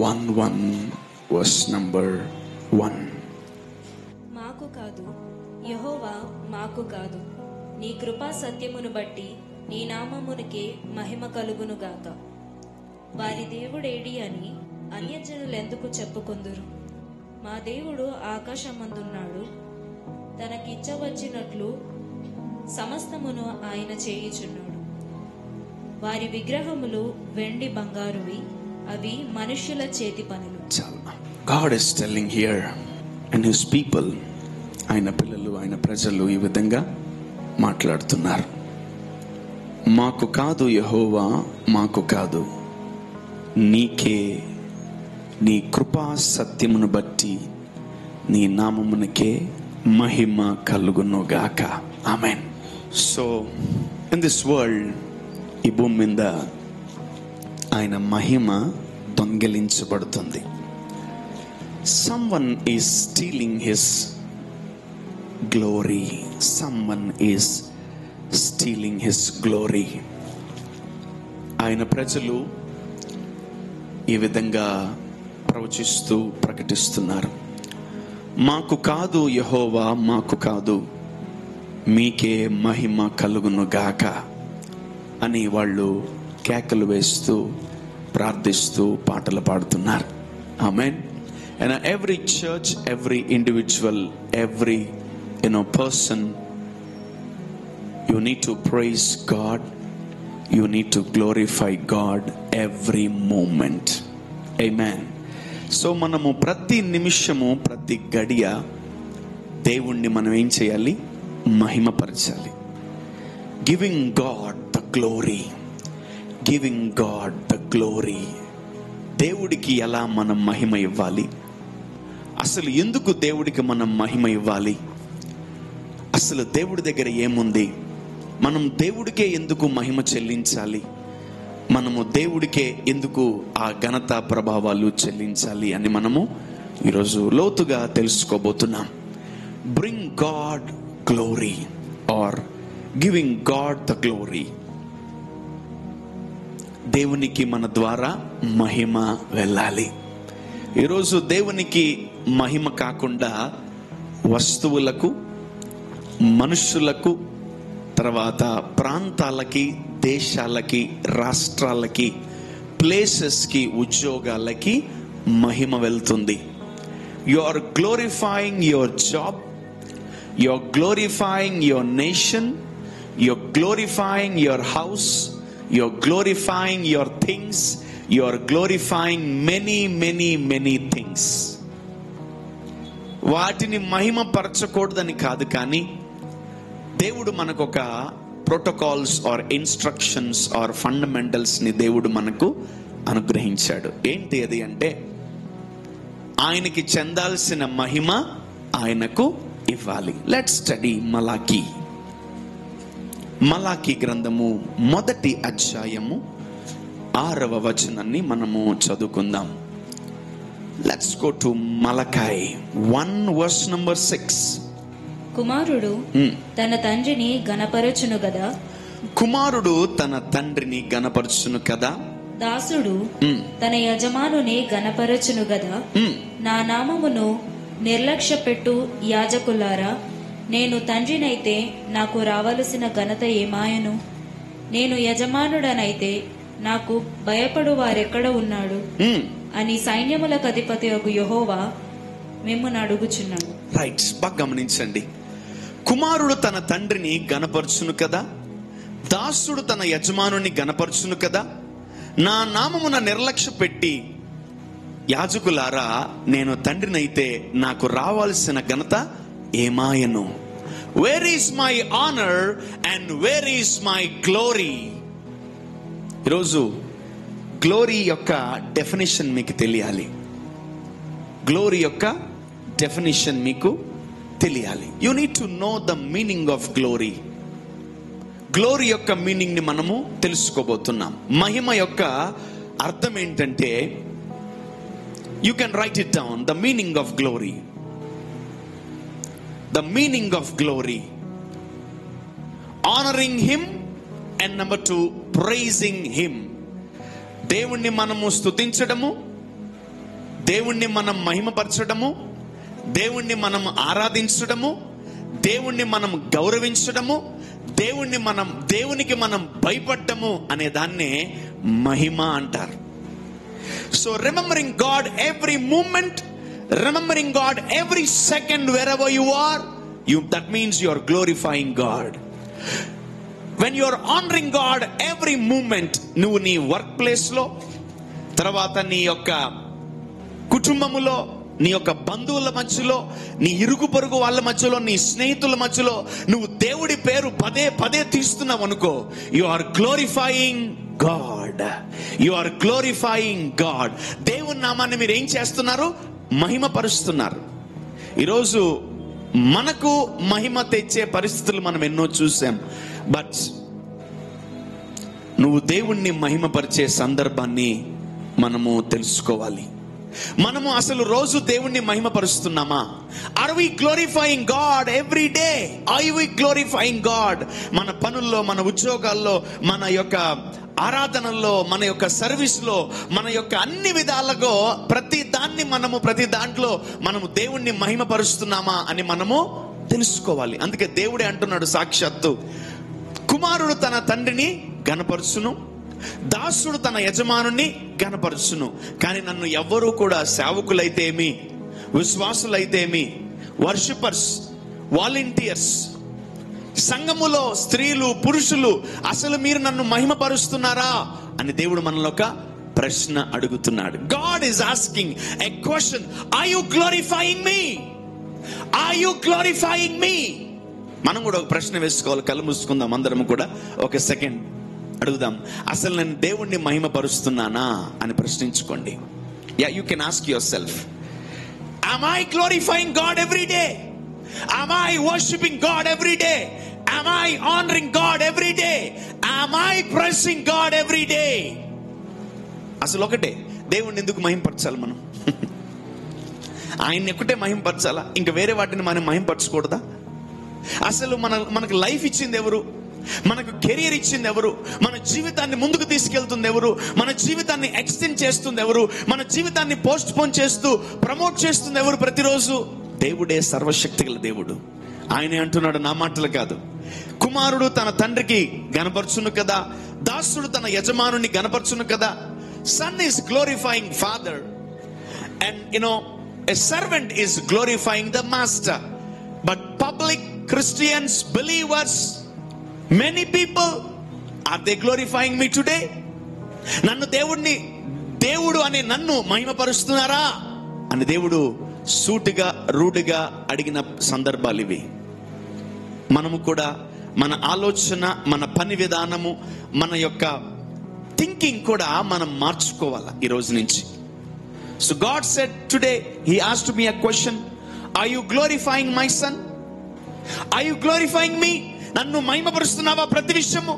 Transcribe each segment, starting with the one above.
1:1 verse number 1. మాకు కాదు యెహోవా, మాకు కాదు, నీ కృపా సత్యమును బట్టి నీ నామమునికే మహిమ కలుగునుగాక. వారి దేవుడేడి అని అన్యజనులెందుకు చెప్పుకొందురు? మా దేవుడు ఆకాశమందున్నాడు, తనకిచ్చవచ్చినట్లు సమస్తమును ఆయన చేయుచున్నాడు. వారి విగ్రహములు వెండి బంగారువి, అవి మనుష్యుల చేతి పనులు. God is telling here, and his people, ఆయన పిల్లలు, ఆయన ప్రజలు ఈ విధంగా మాట్లాడుతున్నారు. మాకు కాదు యెహోవా, మాకు కాదు, నీకే నీ కృపా సత్యమును బట్టి నీ నామమునకే మహిమ కలుగునుగాక. ఆమేన్. సో ఇన్ దిస్ వరల్డ్, ఈ భూమి మీద ఆయన మహిమ దొంగిలించబడుతుంది. Someone is stealing his glory. Someone is stealing his glory. ఆయన ప్రజలు ఈ విధంగా ప్రవచిస్తూ ప్రకటిస్తున్నారు. మాకు కాదు యెహోవా, మాకు కాదు, మీకే మహిమ కలుగును గాక అని వాళ్ళు కేకలు వేస్తూ ప్రార్థిస్తూ పాటలు పాడుతున్నారు. ఆమేన్. And every church, every individual, every person, you need to praise God, you need to glorify God every moment. Amen. So మనము ప్రతి నిమిషము, ప్రతి గడియ దేవుణ్ణి మనం ఏం చేయాలి? మహిమపరచాలి. Giving God the glory, giving God the glory. దేవుడికి ఎలా మనం మహిమ ఇవ్వాలి? అసలు ఎందుకు దేవుడికి మనం మహిమ ఇవ్వాలి? అసలు దేవుడి దగ్గర ఏముంది? మనం దేవుడికే ఎందుకు మహిమ చెల్లించాలి? మనము దేవుడికే ఎందుకు ఆ ఘనత ప్రభావాలు చెల్లించాలి అని మనము ఈరోజు లోతుగా తెలుసుకోబోతున్నాం. Bring God glory or giving God the glory. దేవునికి మన ద్వారా మహిమ వెళ్ళాలి. ఈరోజు దేవునికి మహిమ కాకుండా వస్తువులకు, మనుషులకు, తర్వాత ప్రాంతాలకి, దేశాలకి, రాష్ట్రాలకి, ప్లేసెస్కి, ఉద్యోగాలకి మహిమ వెళ్తుంది. You are glorifying your job, you are glorifying your nation, you are glorifying your house, you are glorifying your things, you are glorifying many things. వాటిని మహిమ పరచకూడదని కాదు, కానీ దేవుడు మనకు ఒక protocols or instructions or fundamentals ని దేవుడు మనకు అనుగ్రహించాడు. ఏంటి అది అంటే, ఆయనకి చెందాల్సిన మహిమ ఆయనకు ఇవ్వాలి. Let's study Malachi. మలాకీ గ్రంథము 1వ అధ్యాయము 6వ వచనాన్ని మనము చదువుకుందాం. Let's go to Malachi 1 verse number 6. కుమారుడు తన తండ్రిని గణపరచును గదా, కుమారుడు తన తండ్రిని గణపరచును కదా, దాసుడు తన యజమానుని గణపరచును గదా. నా నామమును నిర్లక్ష్యపెట్టు యాజకులారా, నేను తండ్రినైతే నాకు రావలసిన ఘనత ఏమాయను? నేను యజమానుడనైతే నాకు భయపడు వారెక్కడ ఉన్నాడు అని సైన్యములకు అధిపతియగు యెహోవా మిమ్మును అడుగుచున్నాడు. రైట్, బాగా గమనించండి. కుమారుడు తన తండ్రిని గణపరచును కదా, దాసుడు తన యజమానుని గణపరచును కదా. నా నామమున నిర్లక్ష్య పెట్టి యాజకులారా, నేను తండ్రినైతే నాకు రావాల్సిన ఘనత ఏమాయను? Where is my honour and where is my glory? ఈరోజు గ్లోరీ యొక్క డెఫినేషన్ మీకు తెలియాలి. గ్లోరీ యొక్క డెఫినేషన్ మీకు తెలియాలి. You need to know the meaning of glory. Glory యొక్క మీనింగ్ ని మనము తెలుసుకోబోతున్నాం. మహిమ యొక్క అర్థం ఏంటంటే, you can write it down. The meaning of glory, the meaning of glory, honoring him, and number 2, praising him. దేవుణ్ణి మనము స్తుతించడము, దేవుణ్ణి మనం మహిమపరచడము, దేవుణ్ణి మనం ఆరాధించడము, దేవుణ్ణి మనం గౌరవించడము, దేవునికి మనం భయపడ్డము అనే దాన్నే మహిమ అంటారు. So remembering God every moment, remembering God every second wherever you are, that means you are glorifying God. When you are honouring God every moment, నువ్వు నీ వర్క్ ప్లేస్ లో, తర్వాత నీ యొక్క కుటుంబములో, నీ యొక్క బంధువుల మధ్యలో, నీ ఇరుగు పొరుగు వాళ్ళ మధ్యలో, నీ స్నేహితుల మధ్యలో నువ్వు దేవుడి పేరు పదే పదే తీస్తున్నావు అనుకో, you are glorifying God. You are glorifying God. దేవుని నామాన్ని మీరు ఏం చేస్తున్నారు? మహిమపరుస్తున్నారు. ఈరోజు మనకు మహిమ తెచ్చే పరిస్థితులు మనం ఎన్నో చూసాం. బట్ నువ్వు దేవుణ్ణి మహిమపరిచే సందర్భాన్ని మనము తెలుసుకోవాలి. మనము అసలు రోజు దేవుణ్ణి మహిమపరుస్తున్నామా? Are we glorifying God every day? Are we glorifying God? మన పనుల్లో, మన ఉద్యోగాల్లో, మన యొక్క ఆరాధనల్లో, మన యొక్క సర్వీస్ లో, మన యొక్క అన్ని విధాలుగా ప్రతి దాంట్లో మనము దేవుణ్ణి మహిమపరుస్తున్నామా అని మనము తెలుసుకోవాలి. అందుకే దేవుడే అంటున్నాడు సాక్షాత్తు, కుమారుడు తన తండ్రిని గణపరుచును, దాసుడు తన యజమానుని గణపరచును. కానీ నన్ను ఎవ్వరూ కూడా సేవకులైతేమి, విశ్వాసులైతేమి, వర్షిపర్స్, వాలంటీర్స్, సంఘములో స్త్రీలు, పురుషులు, అసలు మీరు నన్ను మహిమపరుస్తున్నారా అని దేవుడు మనలో ఒక ప్రశ్న అడుగుతున్నాడు. God is asking a question, are you glorifying me? Are you glorifying me? మనం కూడా ఒక ప్రశ్న వేసుకోవాలి. కళ్ళు మూసుకుందాం అందరం కూడా ఒక సెకండ్ అడుగుదాం, అసలు నేను దేవుణ్ణి మహిమపరుస్తున్నానా అని ప్రశ్నించుకోండి. You can ask yourself, am I glorifying God every day? Am I worshiping God every day? Am I honoring God every day? Am I praising God every day? అసలు ఒకటే, దేవుణ్ణి ఎందుకు మహిమపరచాలి మనం? ఆయన్ని ఒకటే మహిమపరచాలా? ఇంకా వేరే వాటిని మనం మహిమపరచకూడదా? అసలు మనకు లైఫ్ ఇచ్చింది ఎవరు? మనకు కెరియర్ ఇచ్చింది ఎవరు? మన జీవితాన్ని ముందుకు తీసుకెళ్తుంది ఎవరు? మన జీవితాన్ని ఎక్స్టెండ్ చేస్తుంది ఎవరు? మన జీవితాన్ని పోస్ట్ పోన్ చేస్తూ ప్రమోట్ చేస్తుంది ఎవరు? ప్రతిరోజు దేవుడే, సర్వశక్తి గల దేవుడు. ఆయనే అంటున్నాడు, నా మాటలు కాదు, కుమారుడు తన తండ్రికి గణపరచును కదా, దాసుడు తన యజమానుని గణపరచును కదా. Son is glorifying father, and a servant is glorifying the master. But public Christians, believers, many people, are they glorifying me today? నన్ను దేవుడు అనే నన్ను మహిమపరుస్తున్నారా అని దేవుడు సూటిగా రూఢిగా అడిగిన సందర్భాలు ఇవి. మనము కూడా మన ఆలోచన, మన పని విధానము, మన యొక్క థింకింగ్ కూడా మనం మార్చుకోవాలా ఈ రోజు నుంచి. So God said today, He asked me a question, are you glorifying my son? Are you glorifying me? నన్ను మహిమపరుస్తున్నావా ప్రతి నిమిషము?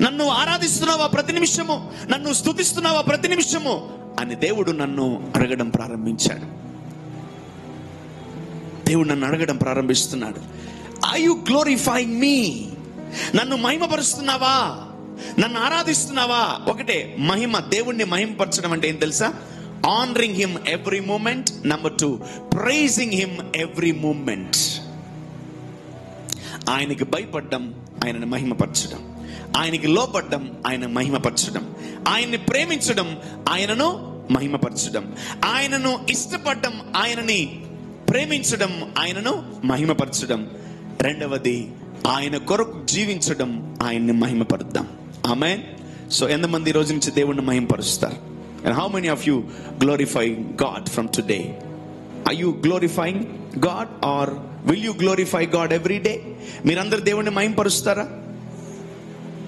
నన్ను ఆరాధిస్తున్నావా ప్రతి నిమిషము? నన్ను స్తుతిస్తున్నావా ప్రతి నిమిషము అని దేవుడు నన్ను అడగడం ప్రారంభించాడు. దేవుడు నన్ను అడగడం ప్రారంభిస్తున్నాడు. Are you glorifying me? నన్ను మహిమపరుస్తున్నావా? నన్ను ఆరాధిస్తున్నావా? ఒకటే మహిమ, దేవుణ్ణి మహిమపరచడం అంటే ఏం తెలుసా? Honoring Him every moment. Number 2, praising Him every moment. ఆయనకి భయపడ్డం, ఆయనను మహిమపరచడం. ఆయనకి లోపడ్డం, ఆయన మహిమపరచడం. ఆయన్ని ప్రేమించడం, ఆయనను మహిమపరచడం. ఆయనను ఇష్టపడడం, ఆయనని ప్రేమించడం, ఆయనను మహిమపరచడం. రెండవది, ఆయన కొరకు జీవించడం, ఆయన్ని మహిమపరుద్దాం. ఆమేన్. సో ఎంతమంది ఈ రోజు నుంచి దేవుణ్ణి మహిమపరుస్తారు? And how many of you glorifying God from today? Are you glorifying God or will you glorify God every day? మీరందరూ దేవుణ్ణి మహిమపరుస్తారా?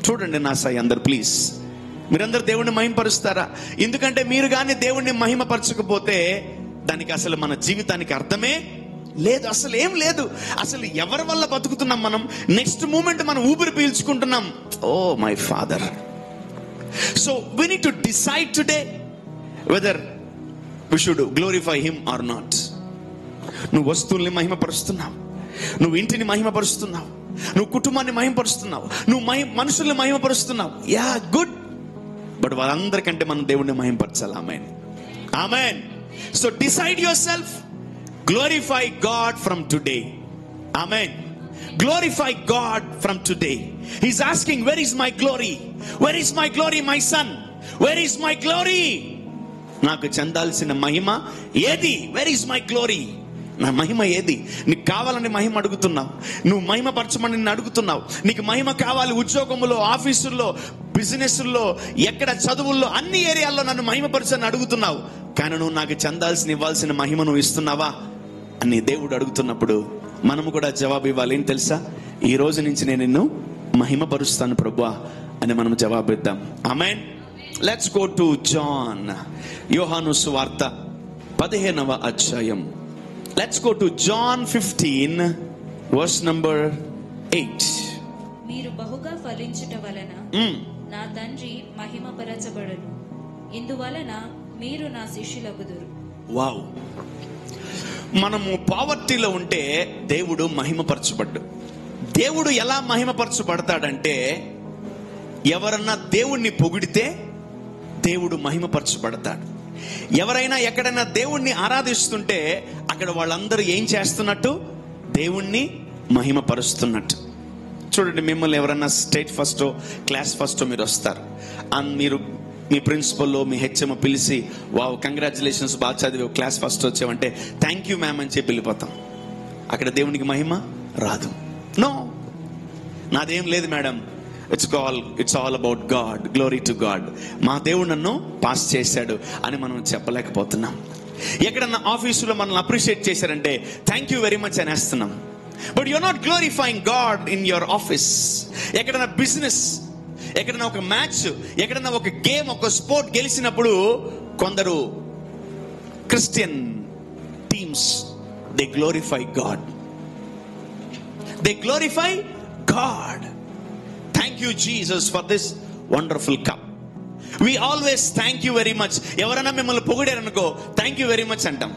చూడండి నా సాయి అందరు ప్లీజ్, మీరందరూ దేవుణ్ణి మహిమపరుస్తారా? ఎందుకంటే మీరు కానీ దేవుణ్ణి మహిమపరచకపోతే దానికి అసలు మన జీవితానికి అర్థమే లేదు, అసలు ఏం లేదు. అసలు ఎవరి వల్ల బతుకుతున్నాం మనం? నెక్స్ట్ మూమెంట్ మనం ఊపిరి పీల్చుకుంటున్నాం. Oh my father. So we need to decide today whether we should glorify Him or not. నువ్వు వస్తువుల్ని మహిమపరుస్తున్నావు, నువ్వు ఇంటిని మహిమపరుస్తున్నావు, నువ్వు కుటుంబాన్ని మహిమపరుస్తున్నావు, నువ్వు మనుషుల్ని మహిమపరుస్తున్నావు. Yeah good. బట్ వాళ్ళందరికంటే మనం దేవుణ్ణి మహిమపరచాలి. ఆమేన్. ఆమేన్. So decide yourself, glorify God from today. Amen. Glorify God from today. He's asking, where is my glory? Where is my glory, my son? Where is my glory? నాకు చెందాల్సిన మహిమ ఏది? Where is my glory? నా మహిమ ఏది? నీకు కావాలని మహిమ అడుగుతున్నావు, నువ్వు మహిమ పరచమని నిన్ను అడుగుతున్నావు. నీకు మహిమ కావాలి ఉద్యోగంలో, ఆఫీసుల్లో, బిజినెస్లో, ఎక్కడ చదువుల్లో, అన్ని ఏరియాల్లో నన్ను మహిమపరచని అడుగుతున్నావు. కానీ నువ్వు నాకు చెందాల్సిన ఇవ్వాల్సిన మహిమ నువ్వు ఇస్తున్నావా అని దేవుడు అడుగుతున్నప్పుడు మనము కూడా జవాబు ఇవ్వాలి. ఏం తెలుసా? ఈ రోజు నుంచి నేను నిన్ను మహిమపరుస్తాను ప్రభువా అని మనం జవాబు ఇద్దాం. Amen. Let's go to John. యోహాను సువార్త 15వ అధ్యాయం. Let's go to John 15 verse number 8. మీరు బహుగా ఫలించుట వలన నా తండ్రి మహిమపరచబడును, ఇందువలన మీరు నా శిష్యులగుదురు. వావ్. మనము పావర్టీలో ఉంటే దేవుడు మహిమపరచబడ్డు. దేవుడు ఎలా మహిమపరచబడతాడంటే, ఎవరన్నా దేవుణ్ణి పొగిడితే దేవుడు మహిమపరచబడతాడు. ఎవరైనా ఎక్కడైనా దేవుణ్ణి ఆరాధిస్తుంటే అక్కడ వాళ్ళందరూ ఏం చేస్తున్నట్టు? దేవుణ్ణి మహిమపరుస్తున్నట్టు. చూడండి, మిమ్మల్ని ఎవరన్నా స్టేట్ ఫస్ట్, క్లాస్ ఫస్ట్ మీరు వస్తారు, మీరు మీ ప్రిన్సిపల్, మీ హెచ్ఎం పిలిచి, వావ్ కంగ్రాచులేషన్స్, బాగా చదివి క్లాస్ ఫస్ట్ వచ్చావంటే థ్యాంక్ యూ మ్యామ్ అని చెప్పి వెళ్ళిపోతాం. అక్కడ దేవునికి మహిమ రాదు. నో, నాదేం లేదు madam, it's all about God, glory to God. మా దేవుడు నన్ను పాస్ చేశాడు అని మనం చెప్పలేకపోతున్నాం. ఎక్కడన్నా ఆఫీసులో మనల్ని అప్రిషియేట్ చేశారంటే థ్యాంక్ యూ వెరీ మచ్ అనేస్తున్నాం. But you are not glorifying God in your office. ఎక్కడన్నా బిజినెస్, ఎక్కడన్నా ఒక మ్యాచ్, ఎక్కడన్నా ఒక గేమ్, ఒక స్పోర్ట్ గెలిచినప్పుడు కొందరు Christian teams they glorify God. They glorify God. Thank you Jesus for this wonderful cup. We always thank you very much. ఎవరైనా మిమ్మల్ని పొగిడారనుకో థ్యాంక్ యూ వెరీ మచ్ అంటాం.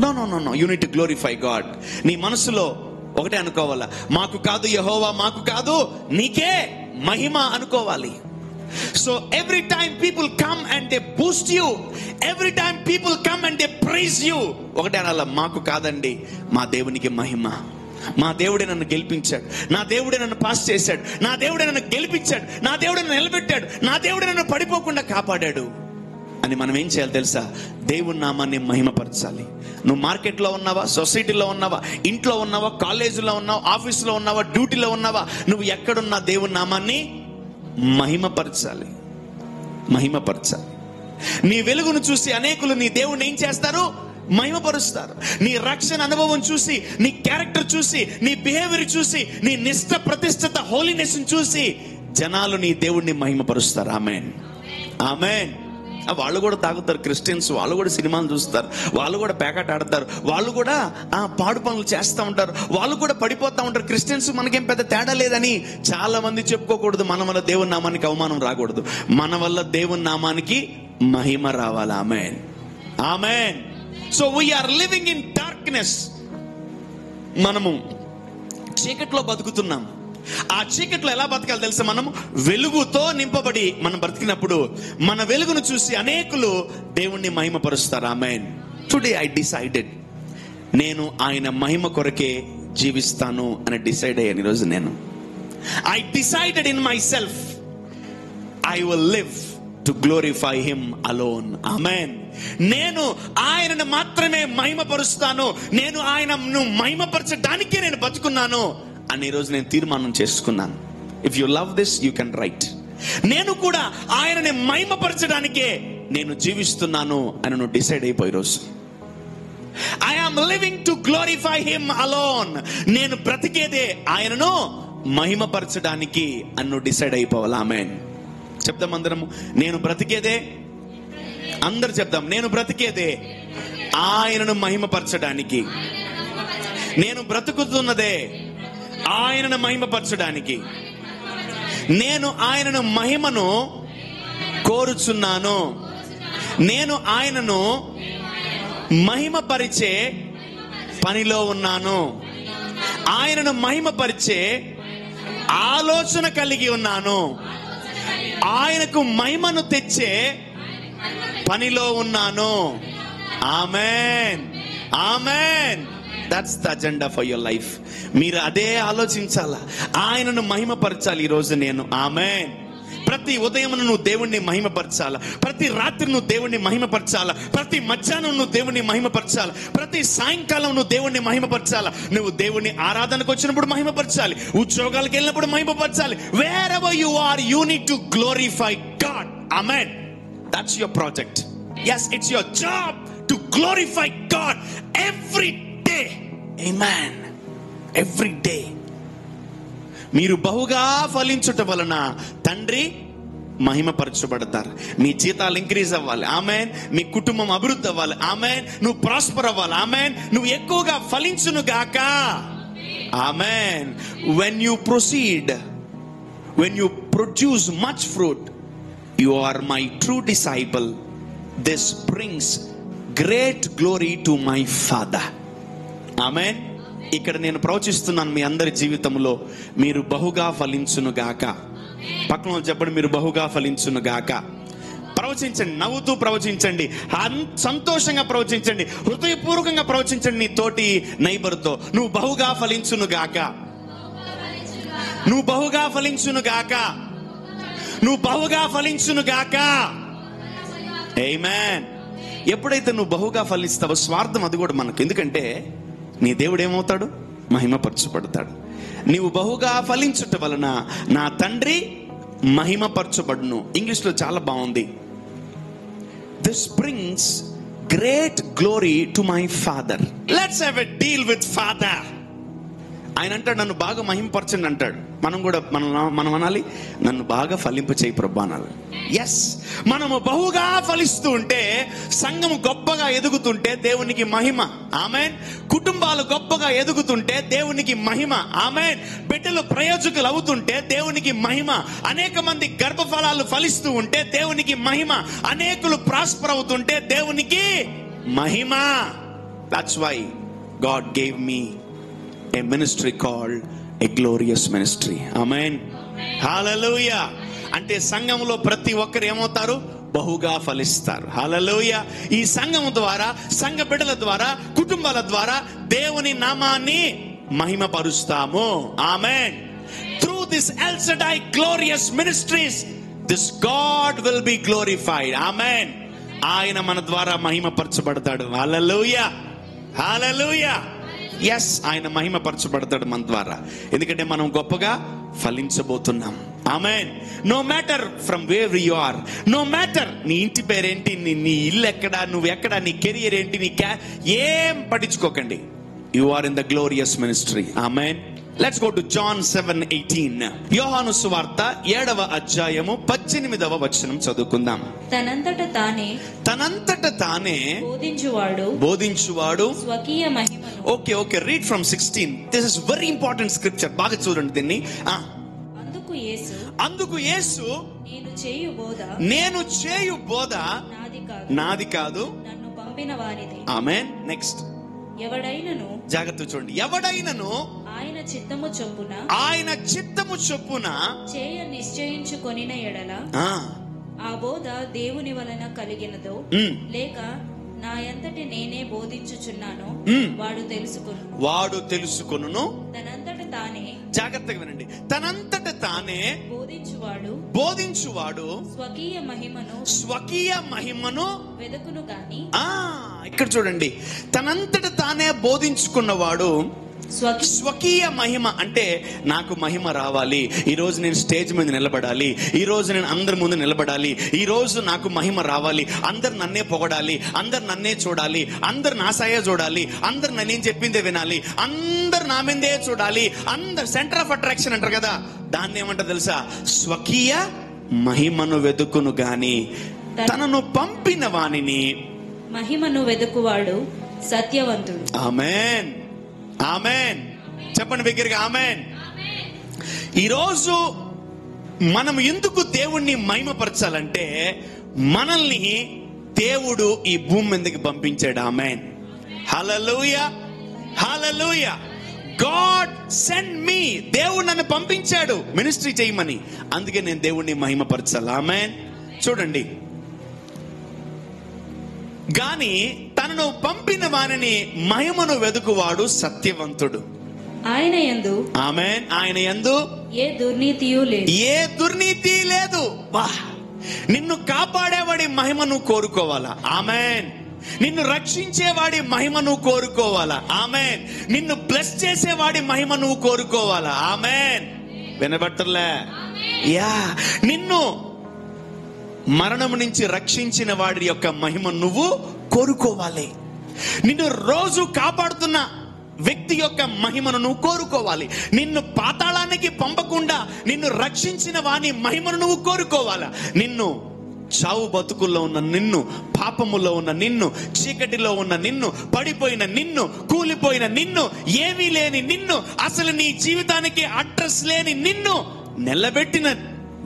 No no no no, you need to glorify God. నీ మనసులో ఒకటే అనుకోవాలా, మాకు కాదు యెహోవా, మాకు కాదు నీకే మహిమ అనుకోవాలి. So every time people come and they boost you, every time people come and they praise you, ఒకటే అనాలా, మాకు కాదండి, మా దేవునికి మహిమ. మా దేవుడే నన్ను గెలిపించాడు, నా దేవుడే నన్ను పాస్ చేశాడు, నా దేవుడే నన్ను గెలిపించాడు, నా దేవుడే నన్ను నిలబెట్టాడు, నా దేవుడే నన్ను పడిపోకుండా కాపాడాడు అని మనం ఏం చేయాలి తెలుసా? దేవుని నామాన్ని మహిమపరచాలి. నువ్వు మార్కెట్లో ఉన్నావా, సొసైటీలో ఉన్నావా, ఇంట్లో ఉన్నావా, కాలేజీలో ఉన్నావా, ఆఫీసులో ఉన్నావా, డ్యూటీలో ఉన్నావా, నువ్వు ఎక్కడున్నా దేవుని నామాన్ని మహిమపరచాలి. మహిమపరచాలి. నీ వెలుగును చూసి అనేకులు నీ దేవుణ్ణి ఏం చేస్తారు? మహిమపరుస్తారు. నీ రక్షణ అనుభవం చూసి, నీ క్యారెక్టర్ చూసి, నీ బిహేవియర్ చూసి, నీ నిష్ఠ, ప్రతిష్ఠత, హోలీనెస్ చూసి జనాలు నీ దేవుణ్ణి మహిమపరుస్తారు. ఆమేన్, ఆమేన్. వాళ్ళు కూడా తాగుతారు, క్రిస్టియన్స్, వాళ్ళు కూడా సినిమాలు చూస్తారు, వాళ్ళు కూడా పేకాట ఆడతారు, వాళ్ళు కూడా పాడు పనులు చేస్తూ ఉంటారు, వాళ్ళు కూడా పడిపోతూ ఉంటారు. క్రిస్టియన్స్ మనకేం పెద్ద తేడా లేదని చాలా మంది చెప్పుకోకూడదు. మన వల్ల దేవుని నామానికి అవమానం రాకూడదు, మన వల్ల దేవుని నామానికి మహిమ రావాలి. ఆమేన్, ఆమేన్. So we are living in darkness. మనము చీకట్లో బతుకుతున్నాం. ఆ చీకట్లో ఎలా బతకాలి తెలుసా? మనము వెలుగుతో నింపబడి మనం బ్రతికినప్పుడు మన వెలుగును చూసి అనేకులు దేవుణ్ణి మహిమపరుస్తారు. ఆమేన్. టుడే ఐ డిసైడెడ్, నేను ఆయన మహిమ కొరకే జీవిస్తాను అని డిసైడ్ అయ్యాను. ఈరోజు నేను I decided in myself, I will live to glorify him alone. Amen. నేను ఆయనను మాత్రమే మహిమపరుస్తాను, నేను ఆయనను మహిమపరచడానికే నేను బతుకున్నాను అని ఈరోజు నేను తీర్మానం చేసుకున్నాను. If you love this you can write. నేను కూడా ఆయనని మహిమపరచడానికే నేను జీవిస్తున్నాను అని నువ్వు డిసైడ్ అయిపోయి రోజు. I am living to glorify him alone. నేను బ్రతికేదే ఆయనను మహిమపరచడానికి అని నువ్వు డిసైడ్ అయిపోవాలి. ఆమేన్. చెప్దాం అందరము, నేను బ్రతికేదే, అందరు చెప్దాం, నేను బ్రతికేదే ఆయనను మహిమపరచడానికి, నేను బ్రతుకుతున్నదే ఆయనను మహిమపరచడానికి, నేను ఆయనను మహిమను కోరుచున్నాను, నేను ఆయనను మహిమపరిచే పనిలో ఉన్నాను, ఆయనను మహిమపరిచే ఆలోచన కలిగి ఉన్నాను, ఆయనకు మహిమను తెచ్చే పనిలో ఉన్నాను. Amen, amen. That's the agenda for your life. మీరు అదే ఆలోచించాలా, ఆయనను మహిమపరచాలి ఈరోజు నేను. ఆమెన్. ప్రతి ఉదయం నువ్వు దేవుణ్ణి మహిమపరచాలా, ప్రతి రాత్రి నువ్వు దేవుణ్ణి మహిమపరచాలా, ప్రతి మధ్యాహ్నం నువ్వు దేవుణ్ణి మహిమపరచాలా, ప్రతి సాయంకాలం నువ్వు దేవుణ్ణి మహిమపరచాలా. నువ్వు దేవుణ్ణి ఆరాధనకు వచ్చినప్పుడు మహిమపరచాలి, ఉద్యోగాలకు వెళ్ళినప్పుడు మహిమపరచాలి. Wherever you are, you need to glorify God. Amen. That's your project. yes, it's your job to glorify God every day. amen. every day. మీరు బహుగా ఫలించుట వలన తండ్రి మహిమపరచబడతారు. మీ జీతాలు ఇంక్రీజ్ అవ్వాలి. ఆమెన్. మీ కుటుంబం అభివృద్ధి అవ్వాలి. ఆమెన్. నువ్వు ప్రాస్పర్ అవ్వాలి. ఆమెన్. నువ్వు ఎక్కువగా ఫలించును గాక. Amen. when you proceed, when you produce much fruit, you are my true disciple. This brings great glory to my Father. Amen. ఇక్కడ నేను ప్రవచిస్తున్నాను, మీ అందరి జీవితంలో మీరు బహుగా ఫలించును గాక. పక్కన చెప్పండి, మీరు బహుగా ఫలించును గాక. ప్రవచించండి, నవ్వుతూ ప్రవచించండి, సంతోషంగా ప్రవచించండి, హృదయపూర్వకంగా ప్రవచించండి. నీ తోటి నైబర్తో నువ్వు బహుగా ఫలించును గాక, నువ్వు బహుగా ఫలించును గాక, నువ్వు బహుగా ఫలించును గాక. ఆమేన్. ఎప్పుడైతే నువ్వు బహుగా ఫలిస్తావో, స్వార్థం అది కూడా మనకు. ఎందుకంటే నీ దేవుడు ఏమవుతాడు? మహిమపరచబడతాడు. నీవు బహుగా ఫలించుట వలన నా తండ్రి మహిమపరచబడును. ఇంగ్లీష్లో చాలా బాగుంది. This brings great glory to my father. Let's have a deal with father. ఆయన అంటాడు, నన్ను బాగా మహిమపరచండి అంటాడు. మనం కూడా మనం అనాలి, నన్ను బాగా ఫలింప చేయి ప్రభు అనాలి. ఎస్, మనము బహుగా ఫలిస్తూ ఉంటే, సంఘము గొప్పగా ఎదుగుతుంటే దేవునికి మహిమ. ఆమేన్. కుటుంబాలు గొప్పగా ఎదుగుతుంటే దేవునికి మహిమ. ఆమేన్. బిడ్డలు ప్రయోజకులు అవుతుంటే దేవునికి మహిమ. అనేక మంది గర్భఫలాలు ఫలిస్తూ ఉంటే దేవునికి మహిమ. అనేకులు ప్రాస్పర్ అవుతుంటే దేవునికి మహిమ. That's why God gave me a ministry called a glorious ministry. amen. hallelujah. అంటే సంఘంలో ప్రతి ఒక్కరు ఏమవుతారు? బహుగా ఫలిస్తారు. హల్లెలూయా. ఈ సంఘం ద్వారా, సంఘ బిడ్డల ద్వారా, కుటుంబాల ద్వారా దేవుని నామాన్ని మహిమపరుస్తాము. ఆమేన్. through this El Shaddai glorious ministries, this God will be glorified. amen. ఆయన మన ద్వారా మహిమపరచబడతాడు. హల్లెలూయా, హల్లెలూయా. ఎస్, ఆయన మహిమపరచబడతాడు మన ద్వారా. ఎందుకంటే మనం గొప్పగా ఫలించబోతున్నాం. Amen. No matter from where you are, no matter నీ ఇంటి పేరేంటి, నీ ఇల్లు ఎక్కడ, నువ్వు ఎక్కడ, నీ కెరియర్ ఏంటి, ఏం పట్టించుకోకండి. You are in the glorious ministry. Amen. Let's go to John 7:18. యోహాను సువార్త 7వ అధ్యాయము 18వ వచనం చదువుకుందాం. తనంతట తానే బోధించువాడు స్వకీయ మహిమను. Okay, read from 16. This is very important scripture. బాగా చూడండి దీన్ని. అందుకు యేసు నేను చేయు బోధ నాది కాదు, నన్ను పంపిన వానిది. ఆమేన్. నెక్స్ట్. ఎవడైనను, జాగ్రత్త చూడండి, ఎవడైనను ఆయన చిత్తము చొప్పున చేయ నిశ్చయించుకొనిన ఎడల ఆ బోధ దేవుని వలన కలిగినదో లేక నా యంతటి నేనే బోధించుచున్నానో వాడు తెలుసుకొనును. తనంతట తానే, జాగ్రత్తగా వినండి, తనంతట తానే బోధించువాడు స్వకీయ మహిమను వెదకును గాని. ఇక్కడ చూడండి, తనంతట తానే బోధించుకున్నవాడు స్వకీయ మహిమ. అంటే నాకు మహిమ రావాలి, ఈ రోజు నేను స్టేజ్ మీద నిలబడాలి, ఈ రోజు నేను అందరి ముందు నిలబడాలి, ఈ రోజు నాకు మహిమ రావాలి, అందరు నన్నే పొగడాలి, అందరు నన్నే చూడాలి, అందరు నా సాయే చూడాలి, అందరు నన్నేం చెప్పిందే వినాలి, అందరు నా మీదే చూడాలి, అందరు సెంటర్ ఆఫ్ అట్రాక్షన్ అంటారు కదా, దాన్ని ఏమంటారు తెలుసా? స్వకీయ మహిమను వెదుకును గాని తనను పంపిన వానిని మహిమను వెదుకువాడు సత్యవంతుడు. ఆమేన్, ఆమేన్. చెప్పండి బిగ్గరగా ఆమేన్. ఈరోజు మనం ఎందుకు దేవుణ్ణి మహిమపరచాలంటే, మనల్ని దేవుడు ఈ భూమి మీదకి పంపించాడు. Amen. Hallelujah, hallelujah. God send me. దేవుడు నన్ను పంపించాడు మినిస్ట్రీ చేయమని. అందుకే నేను దేవుణ్ణి మహిమపరచాలి. ఆమేన్. చూడండి, గాని తనను పంపిన వానిని మహిమను వెదుకువాడు సత్యవంతుడు. ఆయన యందు ఆమేన్. ఆయన యందు ఏ దుర్నీతియు లేదు. ఏ దుర్నీతి లేదు. వా, నిన్ను కాపాడేవాడి మహిమను కోరుకోవాలా? ఆమేన్. నిన్ను రక్షించేవాడి మహిమను కోరుకోవాలా? ఆమేన్. నిన్ను బ్లెస్ చేసేవాడి మహిమను కోరుకోవాలా? ఆమేన్. వినబట్టలే? యా. నిన్ను మరణము నుంచి రక్షించిన వాడి యొక్క మహిమ నువ్వు కోరుకోవాలి. నిన్ను రోజు కాపాడుతున్న వ్యక్తి యొక్క మహిమను నువ్వు కోరుకోవాలి. నిన్ను పాతాళానికి పంపకుండా నిన్ను రక్షించిన వాని మహిమను నువ్వు కోరుకోవాలా? నిన్ను చావు బతుకుల్లో ఉన్న నిన్ను, పాపములో ఉన్న నిన్ను, చీకటిలో ఉన్న నిన్ను, పడిపోయిన నిన్ను, కూలిపోయిన నిన్ను, ఏమీ లేని నిన్ను, అసలు నీ జీవితానికి అడ్రస్ లేని నిన్ను నిలబెట్టిన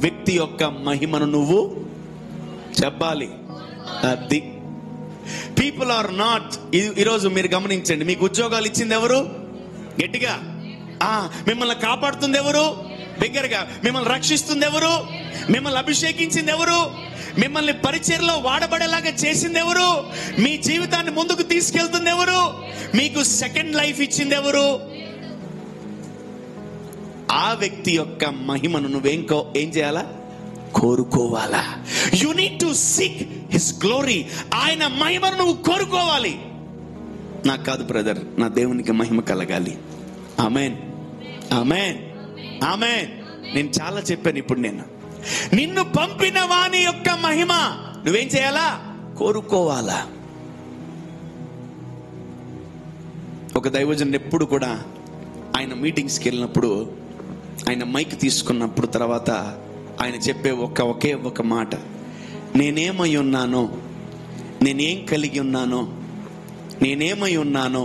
వ్యక్తి యొక్క మహిమను నువ్వు చెప్పాలి. అది పీపుల్ ఆర్ నాట్. ఈరోజు మీరు గమనించండి, మీకు ఉద్యోగాలు ఇచ్చింది ఎవరు? గట్టిగా. మిమ్మల్ని కాపాడుతుంది ఎవరు? బిగ్గరగా. మిమ్మల్ని రక్షిస్తుంది ఎవరు? మిమ్మల్ని అభిషేకించింది ఎవరు? మిమ్మల్ని పరిచర్లో వాడబడేలాగా చేసింది ఎవరు? మీ జీవితాన్ని ముందుకు తీసుకెళ్తుంది ఎవరు? మీకు సెకండ్ లైఫ్ ఇచ్చింది ఎవరు? ఆ వ్యక్తి యొక్క మహిమను ఏం చేయాలా? కోరుకోవాలా? You need to seek his glory. ఆయన మహిమను నువ్వు కోరుకోవాలి. నాకు కాదు బ్రదర్, నా దేవునికి మహిమ కలగాలి. ఆమేన్, ఆమేన్, ఆమేన్. నేను చాలా చెప్పాను. ఇప్పుడు నేను నిన్ను పంపిన వాని యొక్క మహిమ నువ్వేం చేయాలా? కోరుకోవాలా. ఒక దైవజనుడు ఎప్పుడు కూడా ఆయన మీటింగ్స్కి వెళ్ళినప్పుడు, ఆయన మైక్ తీసుకున్నప్పుడు తర్వాత ఆయన చెప్పే ఒకే ఒక మాట, నేనేమై ఉన్నానో, నేనేం కలిగి ఉన్నానో, నేనేమై ఉన్నానో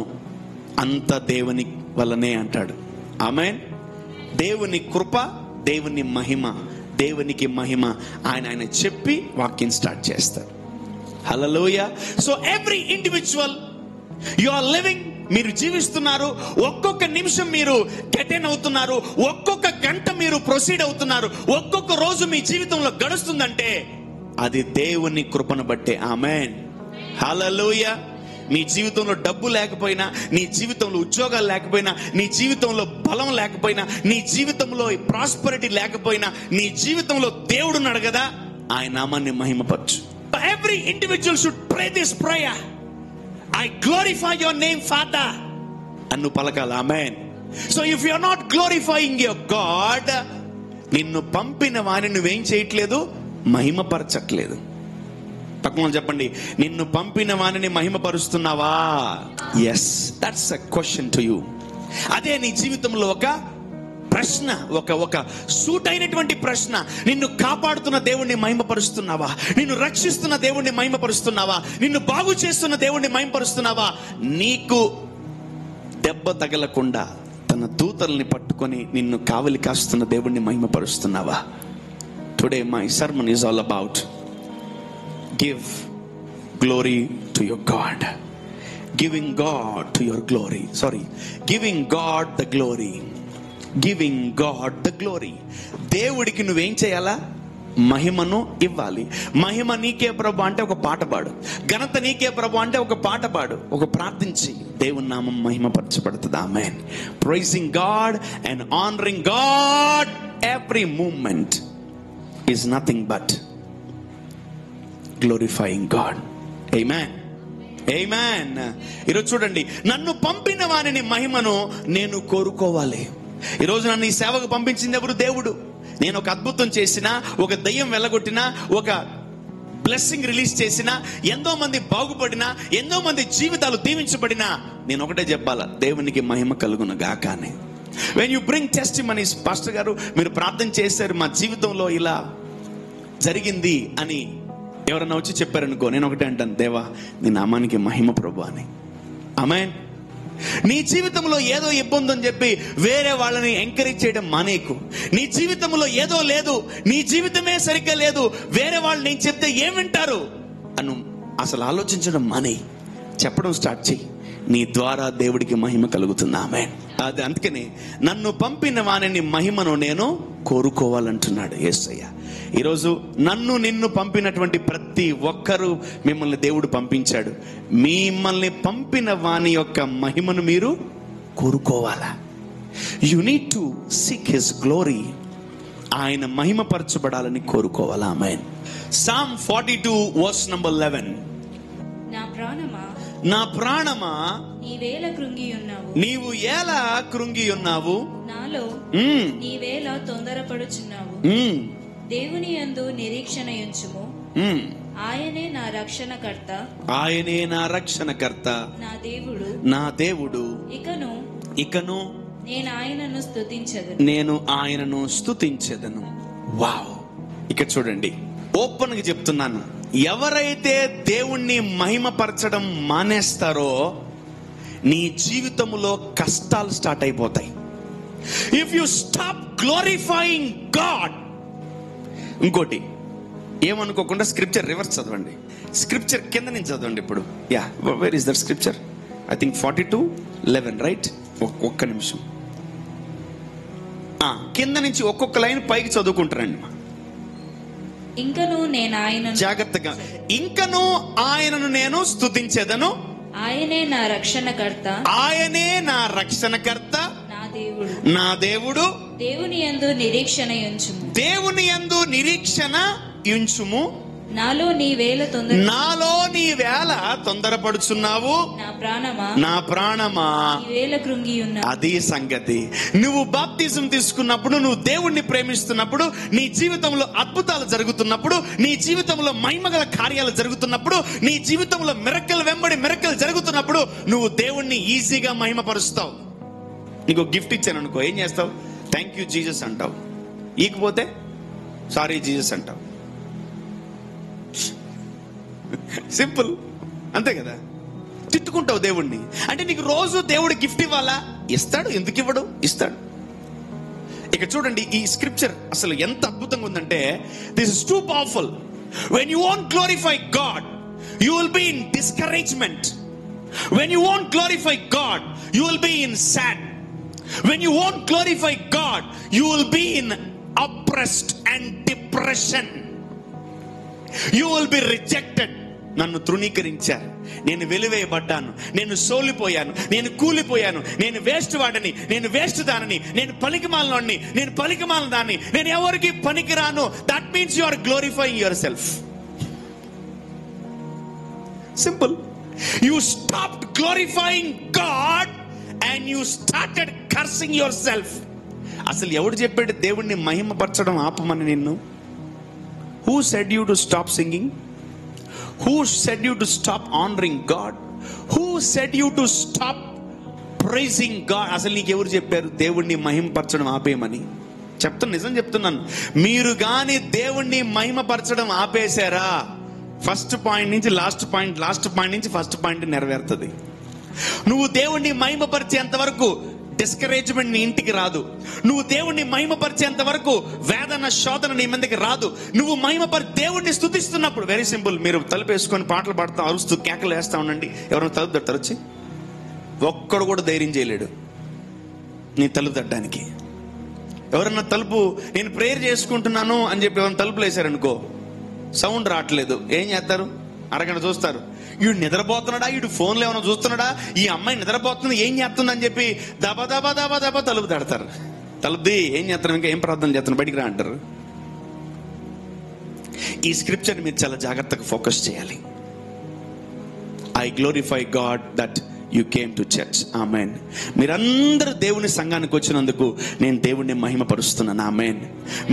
అంత దేవుని వల్లనే అంటాడు. ఆమేన్. దేవుని కృప, దేవుని మహిమ, దేవునికి మహిమ ఆయన చెప్పి వాక్యం స్టార్ట్ చేస్తారు. Hallelujah. So every individual you are living, మీరు జీవిస్తున్నారు. ఒక్కొక్క నిమిషం మీరు గెటెన్ అవుతున్నారు. ఒక్కొక్క గంట మీరు ప్రొసీడ్ అవుతున్నారు. ఒక్కొక్క రోజు మీ జీవితంలో గడుస్తుందంటే అది దేవుని కృపను బట్టే. ఆమేన్. హల్లెలూయా. మీ జీవితంలో డబ్బు లేకపోయినా, నీ జీవితంలో ఉద్యోగాలు లేకపోయినా, నీ జీవితంలో బలం లేకపోయినా, నీ జీవితంలో ప్రాస్పరిటీ లేకపోయినా, నీ జీవితంలో దేవుడు ఉన్నాడు కదా, ఆయన నామాన్ని మహిమపరచు. Every individual should pray this prayer. I glorify your name, Father. అన్ను పలకాల. Amen. So if you are not glorifying your God, నిన్ను పంపిన వారిని నువ్వేం చేయట్లేదు? మహిమపరచట్లేదు. పక్కన చెప్పండి, నిన్ను పంపిన వారిని మహిమపరుస్తున్నావా? Yes, that's a question to you. అదే నీ జీవితంలో ఒక ప్రశ్న, ఒక సూట్ అయినటువంటి ప్రశ్న. నిన్ను కాపాడుతున్న దేవుణ్ణి మహిమపరుస్తున్నావా? నిన్ను రక్షిస్తున్న దేవుణ్ణి మహిమపరుస్తున్నావా? నిన్ను బాగు చేస్తున్న దేవుణ్ణి మహిమపరుస్తున్నావా? నీకు దెబ్బ తగలకుండా తన దూతల్ని పట్టుకొని నిన్ను కావలి కాస్తున్న దేవుణ్ణి మహిమపరుస్తున్నావా? Today my sermon is all about give glory to your God, giving God to your glory, giving God the glory, giving God the glory. దేవుడికి నువ్వేం చేయాలా? మహిమను ఇవ్వాలి. మహిమ నీకే ప్రభు అంటే ఒక పాట పాడు, ఘనత నీకే ప్రభు అంటే ఒక పాట పాడు, ఒక ప్రార్థించి దేవుని నామం మహిమపరచబడుతుంది. Amen. Praising God and honouring God every moment is nothing but glorifying God. Amen. Amen. ఈరోజు చూడండి, నన్ను పంపిన వారిని మహిమను నేను కోరుకోవాలి. ఈరోజు నన్ను ఈ సేవకు పంపించింది ఎవరు? దేవుడు. నేను ఒక అద్భుతం చేసినా, ఒక దయ్యం వెళ్ళగొట్టినా, ఒక బ్లెస్సింగ్ రిలీజ్ చేసినా, ఎంతో మంది బాగుపడినా, ఎంతో మంది జీవితాలు దీవించబడినా, నేను ఒకటే చెప్పాలా, దేవునికి మహిమ కలుగును గాక అని. When you bring testimonies, pastor గారు మీరు ప్రార్థన చేశారు, మా జీవితంలో ఇలా జరిగింది అని ఎవరన్నా వచ్చి చెప్పారనుకో, నేను ఒకటే అంటాను, దేవా నీ నామానికి మహిమ ప్రభు అని. ఆమేన్. నీ జీవితంలో ఏదో ఇబ్బంది అని చెప్పి వేరే వాళ్ళని ఎంకరేజ్ చేయడం మానేకు. నీ జీవితంలో ఏదో లేదు, నీ జీవితమే సరిగ్గా లేదు, వేరే వాళ్ళు నేను చెప్తే ఏం వింటారు అను అసలు ఆలోచించడం మానే, చెప్పడం స్టార్ట్ చెయ్యి. నీ ద్వారా దేవుడికి మహిమ కలుగుతుంది. ఆమేన్. అది అందుకని నన్ను పంపిన వానిని మహిమను నేను కోరుకోవాలంటున్నాడు యేసయ్య. ఈరోజు నన్ను నిన్ను పంపినటువంటి ప్రతి ఒక్కరూ మిమ్మల్ని దేవుడు పంపించాడు. మిమ్మల్ని పంపిన వాని యొక్క మహిమను మీరు కోరుకోవాలా? You need to seek his glory. ఆయన మహిమపరచబడాలని కోరుకోవాలా? ఆమేన్. Psalm 42 verse number 11. నా ప్రాణమా నీవేళ కృంగి ఉన్నావు, నీవు ఎలా కృంగి ఉన్నావు, నాలో నీవేళ తొందరపడుచున్నావు. దేవుని యందు నిరీక్షణ ఉంచుము, ఆయనే నా రక్షణకర్త, ఆయనే నా రక్షణకర్త, నా దేవుడు. ఇకను నేను ఆయనను స్తుతించెదను. వావ్! ఇక్కడ చూడండి, ఓపెన్ గా చెప్తున్నాను, ఎవరైతే దేవుణ్ణి మహిమపరచడం మానేస్తారో నీ జీవితంలో కష్టాలు స్టార్ట్ అయిపోతాయి. If you stop glorifying God. ఇంకోటి ఏమనుకోకుండా స్క్రిప్చర్ రివర్స్ చదవండి. స్క్రిప్చర్ కింద నుంచి చదవండి ఇప్పుడు. Yeah, where is that scripture? I think 42:11, right? ఒక్క నిమిషం. కింద నుంచి ఒక్కొక్క లైన్ పైకి చదువుకుంటారండి. ఇంకను నేను ఆయనను, జాగ్రత్తగా, ఇంకను ఆయనను నేను స్తుతించెదను, ఆయనే నా రక్షణకర్త, ఆయనే నా రక్షణకర్త, నా దేవుడు. దేవుని యందు నిరీక్షణ ఉంచుము, దేవుని యందు నిరీక్షణ ఉంచుము. నాలో నీ వేళ తొందరపడుచున్నావు, నా ప్రాణమా నీవేళ కృంగి ఉన్నావు. అది సంగతి. నువ్వు బాప్తిజం తీసుకున్నప్పుడు, నువ్వు దేవుణ్ణి ప్రేమిస్తున్నప్పుడు, నీ జీవితంలో అద్భుతాలు జరుగుతున్నప్పుడు, నీ జీవితంలో మహిమగల కార్యాలు జరుగుతున్నప్పుడు, నీ జీవితంలో మిరకల్ వెంబడి మిరకల్ జరుగుతున్నప్పుడు నువ్వు దేవుణ్ణి ఈజీగా మహిమపరుస్తావు. నీకు గిఫ్ట్ ఇచ్చాను అనుకో, ఏం చేస్తావు? థ్యాంక్ యూ జీసస్ అంటావు. ఈకపోతే సారీ జీసస్ అంటావు. సింపుల్, అంతే కదా. తిట్టుకుంటావు దేవుణ్ణి. అంటే నీకు రోజు దేవుడు గిఫ్ట్ ఇవ్వాలా? ఇస్తాడు. ఎందుకు ఇవ్వడు? ఇస్తాడు. ఇక చూడండి, ఈ స్క్రిప్చర్ అసలు ఎంత అద్భుతంగా ఉందంటే, this is two powerful. When you want glorify God, you will be in discouragement. When you want glorify God, you will be in sad. When you won't glorify God, you will be in oppressed and depression. You will be rejected. నన్ను తృణీకరించారు, నేను వెలివేయబడ్డాను, నేను సోలిపోయాను, నేను కూలిపోయాను, నేను waste వాడని, నేను waste దానని, నేను పనికిమాలినోడిని, నేను పనికిమాలిన దాన్ని, నేను ఎవరికి పనికిరాను. That means you are glorifying yourself. Simple. You stopped glorifying God and you started cursing yourself. అసలు ఎవడు చెప్పాడు దేవుణ్ణి మహిమపరచడం ఆపమని నిన్ను? Who said you to stop singing? Who said you to stop honoring God? Who said you to stop praising God? అసలు నీకు ఎవరు చెప్పారు దేవుణ్ణి మహిమపరచడం ఆపేయమని? నిజం చెప్తున్నాను, మీరు గాని దేవుణ్ణి మహిమపరచడం ఆపేశారా, ఫస్ట్ పాయింట్ నుంచి లాస్ట్ పాయింట్, లాస్ట్ పాయింట్ నుంచి ఫస్ట్ పాయింట్ నెరవేరుతుంది. నువ్వు దేవుణ్ణి మహిమపరిచేంత వరకు డిస్కరేజ్మెంట్ నీ ఇంటికి రాదు. నువ్వు దేవుణ్ణి మహిమపరిచేంత వరకు వేదన శోధన నీ మీదకి రాదు. నువ్వు దేవుణ్ణి స్తుతిస్తున్నప్పుడు, వెరీ సింపుల్, మీరు తలుపు వేసుకొని పాటలు పాడుతూ అరుస్తూ కేకలు వేస్తా ఉండండి. ఎవరైనా తలుపు తడతారు వచ్చి? ఒక్కడు కూడా ధైర్యం చేయలేడు నీ తలుపు తట్టడానికి. ఎవరన్నా తలుపు, నేను ప్రేయర్ చేసుకుంటున్నాను అని చెప్పి ఎవరైనా తలుపులు వేశారనుకో, సౌండ్ రావట్లేదు, ఏం చేస్తారు? అరగంట చూస్తారు. వీడు నిద్రపోతున్నాడా, వీడు ఫోన్లో ఏమైనా చూస్తున్నాడా, ఈ అమ్మాయి నిద్రపోతుంది, ఏం చేస్తుందని చెప్పి దబా దబా దబా దబా తలుపు తడతారు. తలుపుది ఏం చేస్తారు, ఇంకా ఏం ప్రార్థన చేస్తున్నారు, బయటికి రా అంటారు. ఈ స్క్రిప్చర్ మీరు చాలా జాగ్రత్తగా ఫోకస్ చేయాలి. I glorify God that you came to church. Amen. మీరందరూ దేవుని సంఘానికి వచ్చినందుకు నేను దేవుణ్ణి మహిమపరుస్తున్నాను. ఆమెన్.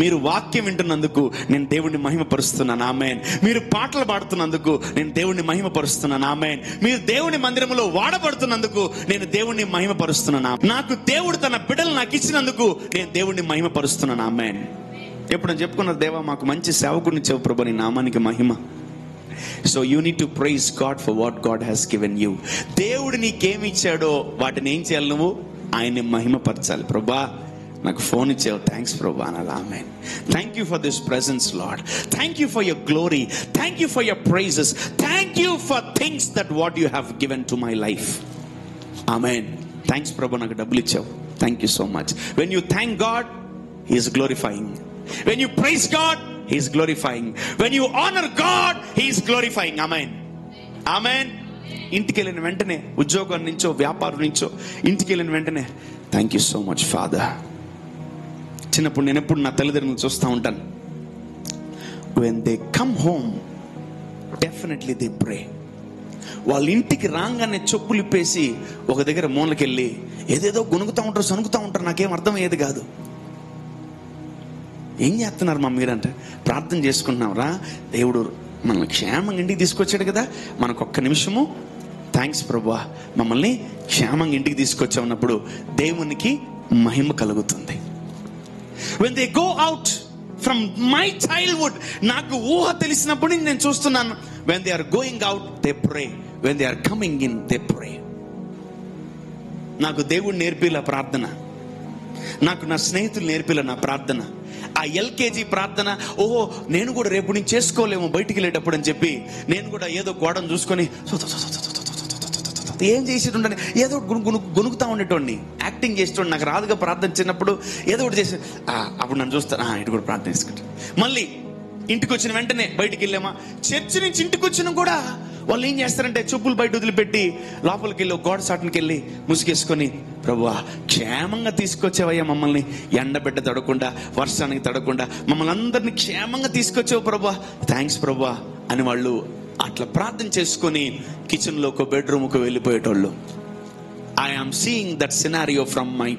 మీరు వాక్యం వింటున్నందుకు నేను దేవుణ్ణి మహిమపరుస్తున్నాను. ఆమెన్. మీరు పాటలు పాడుతున్నందుకు నేను దేవుణ్ణి మహిమపరుస్తున్నాను. ఆమెన్. మీరు దేవుని మందిరంలో వాడబడుతున్నందుకు నేను దేవుణ్ణి మహిమపరుస్తున్నాను. నాకు దేవుడు తన బిడ్డలు నాకు ఇచ్చినందుకు నేను దేవుణ్ణి మహిమపరుస్తున్నాను. ఆమెన్. ఎప్పుడు నేను చెప్పుకున్న, దేవా మాకు మంచి సేవకుడిని చెవు ప్రభు, నీ నామానికి మహిమ. So you need to praise God for what God has given you. దేవుడు నీకేమి ఇచ్చాడో వాటిని ఏం చేయాలి? నువ్వు ఆయన్ని మహిమపరచాలి. ప్రభా నాకు ఫోన్ ఇచ్చావు, థ్యాంక్స్ ప్రభా అనాలి. Amen. Thank you for this presence lord. Thank you for your glory. Thank you for your praises. Thank you for things that what you have given to my life. Amen. Thanks ప్రభు, నాకు డబ్బులు ఇచ్చావు, thank you so much. When you thank God, he is glorifying. When you praise God, he is glorifying. When you honour God, he is glorifying. Amen, amen. ఇంటికి వెళ్ళిన వెంటనే, ఉద్యోగం నుంచో వ్యాపారం నుంచో ఇంటికి వెళ్ళిన వెంటనే, thank you so much father. చిన్నప్పుడు నేను ఎప్పుడు నా తల్లిదండ్రులను చూస్తూ ఉంటాను. When they come home, definitely they pray. వాళ్ళ ఇంటికి రాగానే చెప్పులు ఇప్పేసి ఒక దగ్గర మూలకెళ్ళి ఏదేదో గొనుగుతూ ఉంటారు, సనుగుతూ ఉంటారు. నాకేం అర్థమయ్యేది కాదు. ఏం చేస్తున్నారు మా మీరంటే, ప్రార్థన చేసుకుంటున్నావురా, దేవుడు మనల్ని క్షేమంగా ఇంటికి తీసుకొచ్చాడు కదా, మనకు ఒక్క నిమిషము థ్యాంక్స్ ప్రభువా, మమ్మల్ని క్షేమంగా ఇంటికి తీసుకొచ్చామన్నప్పుడు దేవునికి మహిమ కలుగుతుంది. When they go out from my childhood, నాకు ఊహ తెలిసినప్పుడు నేను చూస్తున్నాను. When they are going out, they pray. When they are coming in, they pray. నాకు దేవుడు నేర్పిల ప్రార్థన, నాకు నా స్నేహితులు నేర్పిల నా ప్రార్థన. ఆ ఎల్కేజీ ప్రార్థన, ఓహో నేను కూడా రేపు నుంచి చేసుకోలేము బయటికి వెళ్ళేటప్పుడు అని చెప్పి నేను కూడా ఏదో గోడను చూసుకొని ఏం చేసేటుండని ఏదో గొనుకుతా ఉండేటోడిని, యాక్టింగ్ చేసేటోడిని. నాకు రాదుగా ప్రార్థన చిన్నప్పుడు, ఏదో ఒకటి చేసి అప్పుడు నన్ను చూస్తాను, ఇటు కూడా ప్రార్థన చేసుకుంటా. మళ్ళీ ఇంటికి వచ్చిన వెంటనే బయటికి వెళ్ళామా, చర్చి నుంచి ఇంటికి వచ్చినా కూడా వాళ్ళు ఏం చేస్తారంటే చెప్పులు బయట వదిలిపెట్టి లోపలికి వెళ్ళి గోడ సాటునికి వెళ్ళి ముసుగేసుకొని, ప్రభువా క్షేమంగా తీసుకొచ్చావయ్యా మమ్మల్ని, ఎండబెట్ట తడకుండా వర్షానికి తడకుండా మమ్మల్ని అందరినీ క్షేమంగా తీసుకొచ్చావు ప్రభువా, థ్యాంక్స్ ప్రభువా అని వాళ్ళు అట్లా ప్రార్థన చేసుకొని కిచెన్లో ఒక బెడ్రూమ్కు వెళ్ళిపోయేటోళ్ళు. I am seeing that scenario from my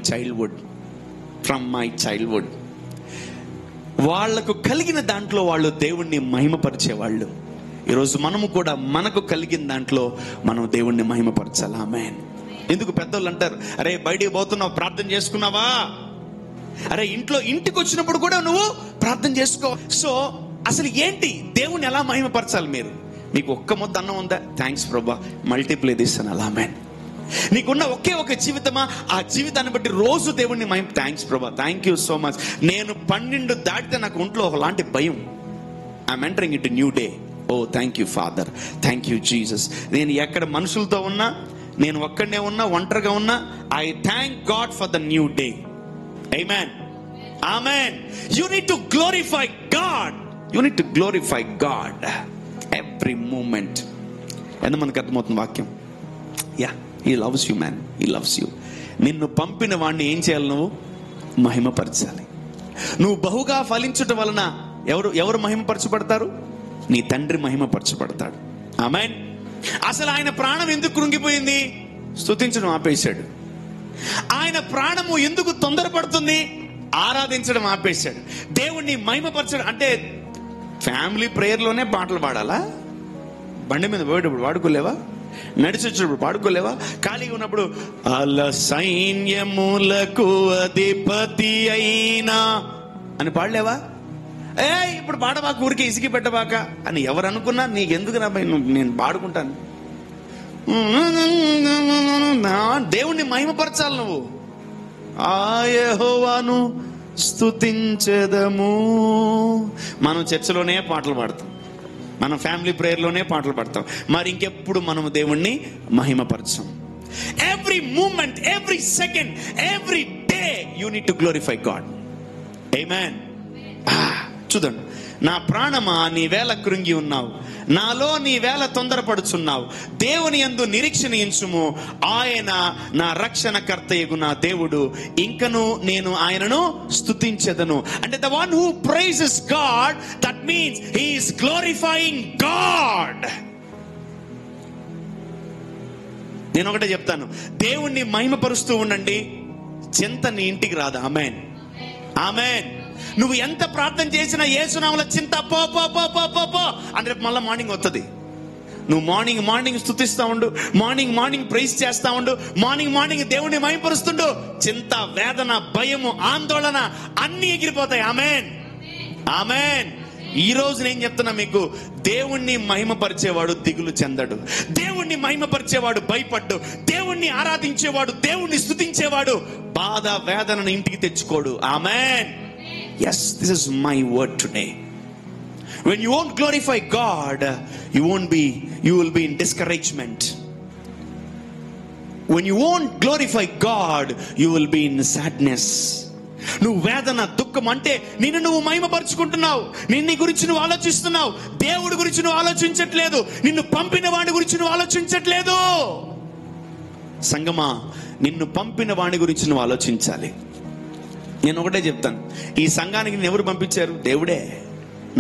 childhood. వాళ్లకు కలిగిన దాంట్లో వాళ్ళు దేవుణ్ణి మహిమపరిచేవాళ్ళు. ఈరోజు మనము కూడా మనకు కలిగిన దాంట్లో మనం దేవుణ్ణి మహిమపరచాలి. ఆమేన్. ఎందుకు పెద్దోళ్ళు అంటారు, అరే బయటికి పోతున్నావు ప్రార్థన చేసుకున్నావా, అరే ఇంటికి వచ్చినప్పుడు కూడా నువ్వు ప్రార్థన చేసుకో. సో అసలు ఏంటి, దేవుణ్ణి ఎలా మహిమపరచాలి? మీకు ఒక్క ముద్ద అన్నం ఉందా, థ్యాంక్స్ ప్రభా, మల్టిప్లై దిస్ అని అలా. ఆమేన్. నీకున్న ఒకే ఒక జీవితమా, ఆ జీవితాన్ని బట్టి రోజు దేవుణ్ణి థ్యాంక్స్ ప్రభా, థ్యాంక్ యూ సో మచ్. నేను 12 దాటితే నాకు ఒంట్లో ఒకలాంటి భయం. I'm entering it new day. Oh thank you father, thank you Jesus. నేను ఎక్కడ మనుషులతో ఉన్నా, నేను ఒక్కడనే ఉన్నా, ఒంటరిగా ఉన్నా, I thank God for the new day. ఆమేన్, ఆమేన్. You need to glorify God, you need to glorify God every moment. ఎంత మనకు అర్థమవుతుంది వాక్యం? Yeah, he loves you man, he loves you. నిన్ను పంపిన వాడిని ఏం చేయాలి? నువ్వు మహిమపరచాలి. నువ్వు బహుగా ఫలించటం వలన ఎవరు మహిమపరచబడతారు? నీ తండ్రి మహిమపరచబడతాడు. ఆమేన్. అసలు ఆయన ప్రాణం ఎందుకు కృంగిపోయింది? స్తుతించడం ఆపేశాడు. ఆయన ప్రాణము ఎందుకు తొందరపడుతుంది? ఆరాధించడం ఆపేశాడు. దేవుణ్ణి మహిమపరచడం అంటే ఫ్యామిలీ ప్రేయర్లోనే పాటలు పాడాలా? బండి మీద పోయేటప్పుడు పాడుకోలేవా? నడిచొచ్చినప్పుడు పాడుకోలేవా? ఖాళీగా ఉన్నప్పుడు అల సైన్యములకు అధిపతి అయినా అని పాడలేవా? ఇప్పుడు పాడబాక, ఊరికి ఇసిగి పెట్టబాక అని ఎవరు అనుకున్నా నీకెందుకు నా పై, నేను పాడుకుంటాను. దేవుణ్ణి మహిమపరచాలి నువ్వు. ఆ యెహోవాను స్తుతించెదము. మనం చర్చలోనే పాటలు పాడతాం, మనం ఫ్యామిలీ ప్రేయర్లోనే పాటలు పాడతాం, మరి ఇంకెప్పుడు మనము దేవుణ్ణి మహిమపరచం. Every moment, every second, every day you need to glorify God. Amen. చూడండి, నా ప్రాణమా నీ వేళ కృంగి ఉన్నావు, నాలో నీ వేళ తొందరపడుచున్నావు, దేవుని యందు నిరీక్షణ ఉంచుము, ఆయన నా రక్షణకర్తయగు నా దేవుడు, ఇంకను నేను ఆయనను స్తుతించెదను. అంటే the one who praises God, that means he is glorifying God. నేను ఒకటే చెప్తాను, దేవుణ్ణి మహిమపరుస్తూ ఉండండి, చింత నీ ఇంటికి రాదు. ఆమేన్, ఆమేన్. నువ్వు ఎంత ప్రార్థన చేసినా యేసునామములో చింత పో పో పో పో పో పో అని రేపు మళ్ళీ మార్నింగ్ వస్తుంది. నువ్వు మార్నింగ్ స్తుతిస్తా ఉండు, మార్నింగ్ ప్రైజ్ చేస్తా ఉండు, మార్నింగ్ దేవుణ్ణి మహిమపరుస్తుండు, చింత, వేదన, భయము, ఆందోళన అన్ని ఎగిరిపోతాయి. ఆమేన్, ఆమేన్. ఈ రోజు నేను చెప్తున్నా మీకు, దేవుణ్ణి మహిమపరిచేవాడు దిగులు చెందడు, దేవుణ్ణి మహిమపరిచేవాడు భయపడ్డు, దేవుణ్ణి ఆరాధించేవాడు, దేవుణ్ణి స్తుతించేవాడు బాధ వేదనను ఇంటికి తెచ్చుకోడు. ఆమేన్. Yes, this is my word today. When you won't glorify God, you will be in discouragement. when you won't glorify God, you will be in sadness. నువ్వు వేదన, దుఃఖం అంటే నిన్ను నువ్వు మహిమపరుచుకుంటున్నావు, నిన్ను గురించి నువ్వు ఆలోచిస్తున్నావు. దేవుడి గురించి నువ్వు ఆలోచించట్లేదు, నిన్ను పంపిన వాడి గురించి నువ్వు ఆలోచించట్లేదు. సంగమా, నిన్ను పంపిన వాడి గురించి నువ్వు ఆలోచించాలి. నేను ఒకటే చెప్తాను, ఈ సంఘానికి నేను ఎవరు పంపించారు? దేవుడే.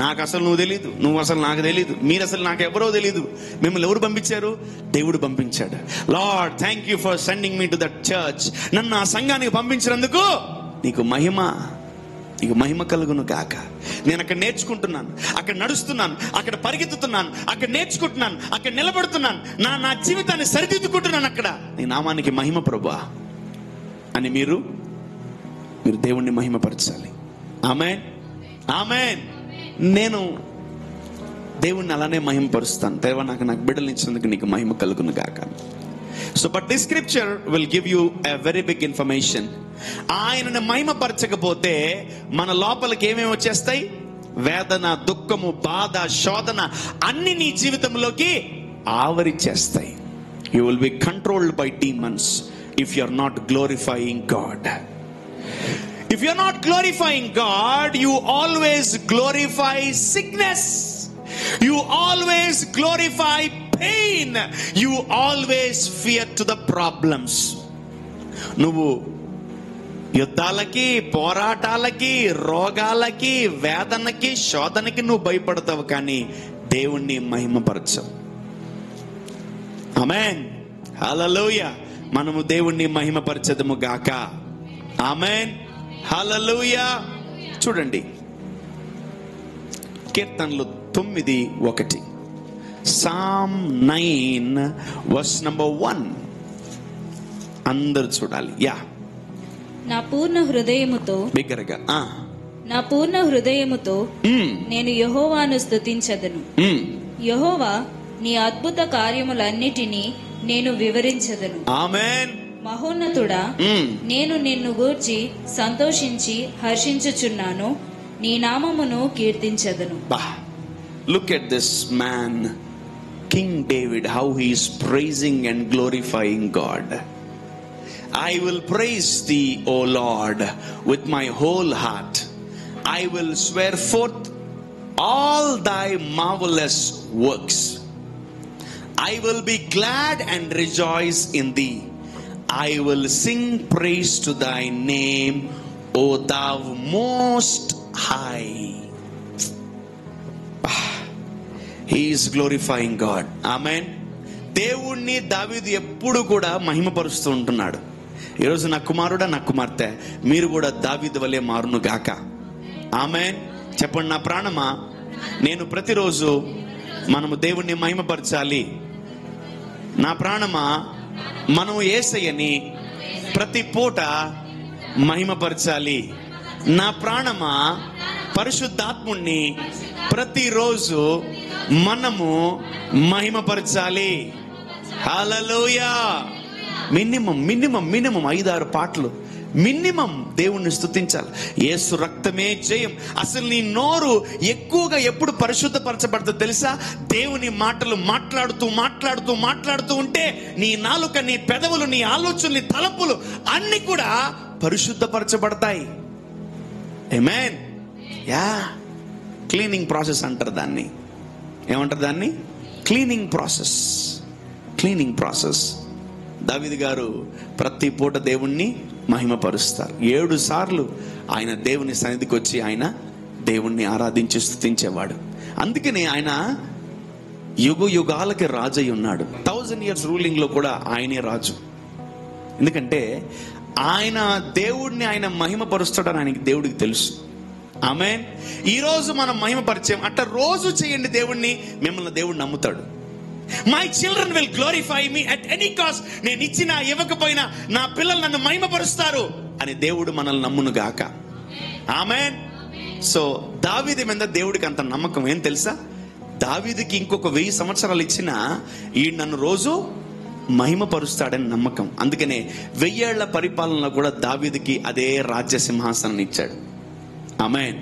నాకు అసలు నువ్వు తెలీదు, నువ్వు అసలు నాకు తెలీదు, మీరు అసలు నాకు ఎవరో తెలీదు. మిమ్మల్ని ఎవరు పంపించారు? దేవుడు పంపించాడు. Lord, thank you for sending me to that church. నన్ను ఆ సంఘానికి పంపించినందుకు నీకు మహిమ, నీకు మహిమ కలుగును గాక. నేను అక్కడ నేర్చుకుంటున్నాను, అక్కడ నడుస్తున్నాను, అక్కడ పరిగెత్తుతున్నాను, అక్కడ నేర్చుకుంటున్నాను, అక్కడ నిలబడుతున్నాను, నా జీవితాన్ని సరిదిద్దుకుంటున్నాను. అక్కడ నీ నామానికి మహిమ ప్రభువా అని మీరు దేవుణ్ణి మహిమపరచాలి. ఆమేన్, ఆమేన్. నేను దేవుణ్ణి అలానే మహిమపరుస్తాను. దేవా, నాకు బిడ్డలు ఇచ్చినందుకు నీకు మహిమ కలుగును గాక. So but this scripture will give you a very big information. ఆయనను మహిమపరచకపోతే మన లోపలికి ఏమేమి వచ్చేస్తాయి? వేదన, దుఃఖము, బాధ, శోధన అన్ని నీ జీవితంలోకి ఆవరించేస్తాయి. You will be controlled by demons if you are not glorifying God. If you're not glorifying God, you always glorify sickness. You always glorify pain. You always fear to the problems. నువ్వు యుద్ధాలకి, పోరాటాలకి, రోగాలకి, వేదనకి, శోధనకి నువ్వు భయపడతావు, కానీ దేవుణ్ణి మహిమపరచవు. ఆమేన్, హల్లెలూయా. మనము దేవుణ్ణి మహిమపరచదము గాక. ఆమేన్, హల్లెలూయా. చూడండి, కీర్తనలు 9:1, Psalm 9 verse number 1. అందరూ చూడాలి. యా. నా పూర్ణ హృదయముతో, బిగ్గరగా, నా పూర్ణ హృదయముతో నేను యెహోవాను స్తుతించెదను. యెహోవా, నీ అద్భుత కార్యములన్నిటినీ నేను వివరించెదను. ఆమేన్. మహోన్నతుడా, నేను నిన్ను గూర్చి సంతోషించి హర్షించుచున్నాను, నీ నామమును కీర్తించెదను. Look at this man, King David, how he is praising and glorifying God. I will praise thee, O Lord, with my whole heart. I will swear forth all thy marvelous works. I will be glad and rejoice in thee. I will sing praise to thy name, O thou most high. He is glorifying God. Amen. దేవుణ్ణి దావీదు ఎప్పుడు కూడా మహిమపరుస్తూ ఉంటున్నాడు. ఈరోజు నా కుమారుడా, నా కుమార్తె, మీరు కూడా దావీదు వలె మారును గాక. ఆమేన్. చెప్పండి, నా ప్రాణమా, నేను ప్రతిరోజు మనము దేవుణ్ణి మహిమపరచాలి. నా ప్రాణమా, మనం యేసయ్యని ప్రతి పూట మహిమపరచాలి. నా ప్రాణమా, పరిశుద్ధాత్ముణ్ణి ప్రతిరోజు మనము మహిమపరచాలి. హల్లెలూయా. మినిమం 5-6 పాటలు మినిమం దేవుణ్ణి స్తుతించాలి. యేసు రక్తమే జయం. అసలు నీ నోరు ఎక్కువగా ఎప్పుడు పరిశుద్ధపరచబడుతుందో తెలుసా? దేవుని మాటలు మాట్లాడుతూ ఉంటే నీ నాలుక, నీ పెదవులు, నీ ఆలోచనలు, నీ తలపులు అన్ని కూడా పరిశుద్ధపరచబడతాయి. ఆమేన్. యా. క్లీనింగ్ ప్రాసెస్ అంటారు దాన్ని. ఏమంటారు దాన్ని? Cleaning process. దావీదు గారు ప్రతి పూట దేవుణ్ణి మహిమపరుస్తారు. 7 సార్లు ఆయన దేవుని సన్నిధికి వచ్చి ఆయన దేవుణ్ణి ఆరాధించి స్తుతించేవాడు. అందుకనే ఆయన యుగాలకి రాజు అయి ఉన్నాడు. 1000 years రూలింగ్ లో కూడా ఆయనే రాజు. ఎందుకంటే ఆయన దేవుడిని ఆయన మహిమపరుస్తాడని ఆయనకి దేవుడికి తెలుసు. ఆమేన్. ఈ రోజు మనం మహిమపరిచయం అట్లా రోజు చేయండి దేవుణ్ణి, మిమ్మల్ని దేవుడు నమ్ముతాడు. My children will glorify me at any cost. నేను ఇచ్చినా ఇవ్వకపోయినా నా పిల్లలు నన్ను మహిమపరుస్తారు అని దేవుడు మనల్ని నమ్మును గాక. ఆమేన్. సో దావీదు మీద దేవుడికి అంత నమ్మకం. ఏం తెలుసా? దావీదుకి ఇంకొక 1000 సంవత్సరాలు ఇచ్చినా ఈ నన్ను రోజు మహిమపరుస్తాడని నమ్మకం. అందుకనే 1000 ఏళ్ల పరిపాలనలో కూడా దావీదుకి అదే రాజ్య సింహాసనం ఇచ్చాడు. ఆమేన్.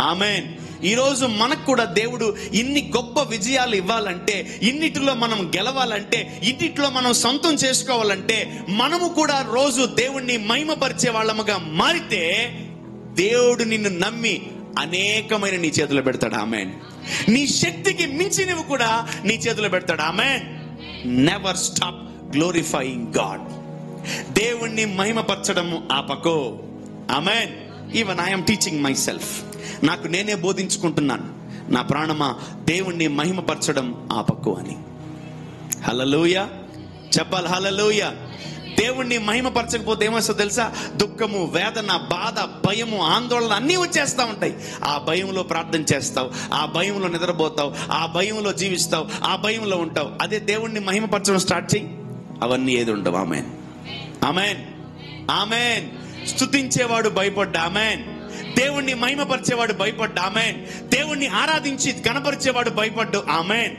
ఆమేన్. ఈరోజు మనకు కూడా దేవుడు ఇన్ని గొప్ప విజయాలు ఇవ్వాలంటే, ఇన్నిటిలో మనం గెలవాలంటే, ఇన్నిటిలో మనం సొంతం చేసుకోవాలంటే, మనము కూడా రోజు దేవుణ్ణి మహిమపరిచే వాళ్ళముగా మారితే దేవుడు నిన్ను నమ్మి అనేకమైన నీ చేతిలో పెడతాడు. ఆమేన్. నీ శక్తికి మించినవి కూడా నీ చేతిలో పెడతాడు. Amen. Never stop glorifying God. దేవుణ్ణి మహిమపరచడం ఆపకో. Amen. Even I'm teaching myself. నాకు నేనే బోధించుకుంటున్నాను, నా ప్రాణమా దేవుణ్ణి మహిమపరచడం ఆపకు అని. హల్లెలూయా చెప్పాలి. హల్లెలూయా. దేవుణ్ణి మహిమపరచకపోతే ఏమొస్తుందో తెలుసా? దుఃఖము, వేదన, బాధ, భయము, ఆందోళన అన్నీ వచ్చేస్తా ఉంటాయి. ఆ భయంలో ప్రార్థన చేస్తావు, ఆ భయంలో నిద్రపోతావు, ఆ భయంలో జీవిస్తావు, ఆ భయంలో ఉంటావు. అదే దేవుణ్ణి మహిమపరచడం స్టార్ట్ చేయి, అవన్నీ ఏది ఉండవు. ఆమేన్. ఆమేన్. ఆమేన్. స్తుతించేవాడు భయపడ్డా. ఆమేన్. దేవుణ్ణి మహిమపరిచేవాడు భయపడ్డా. ఆమేన్. దేవుణ్ణి ఆరాధించి కనపరిచేవాడు భయపడ్డు. Amen.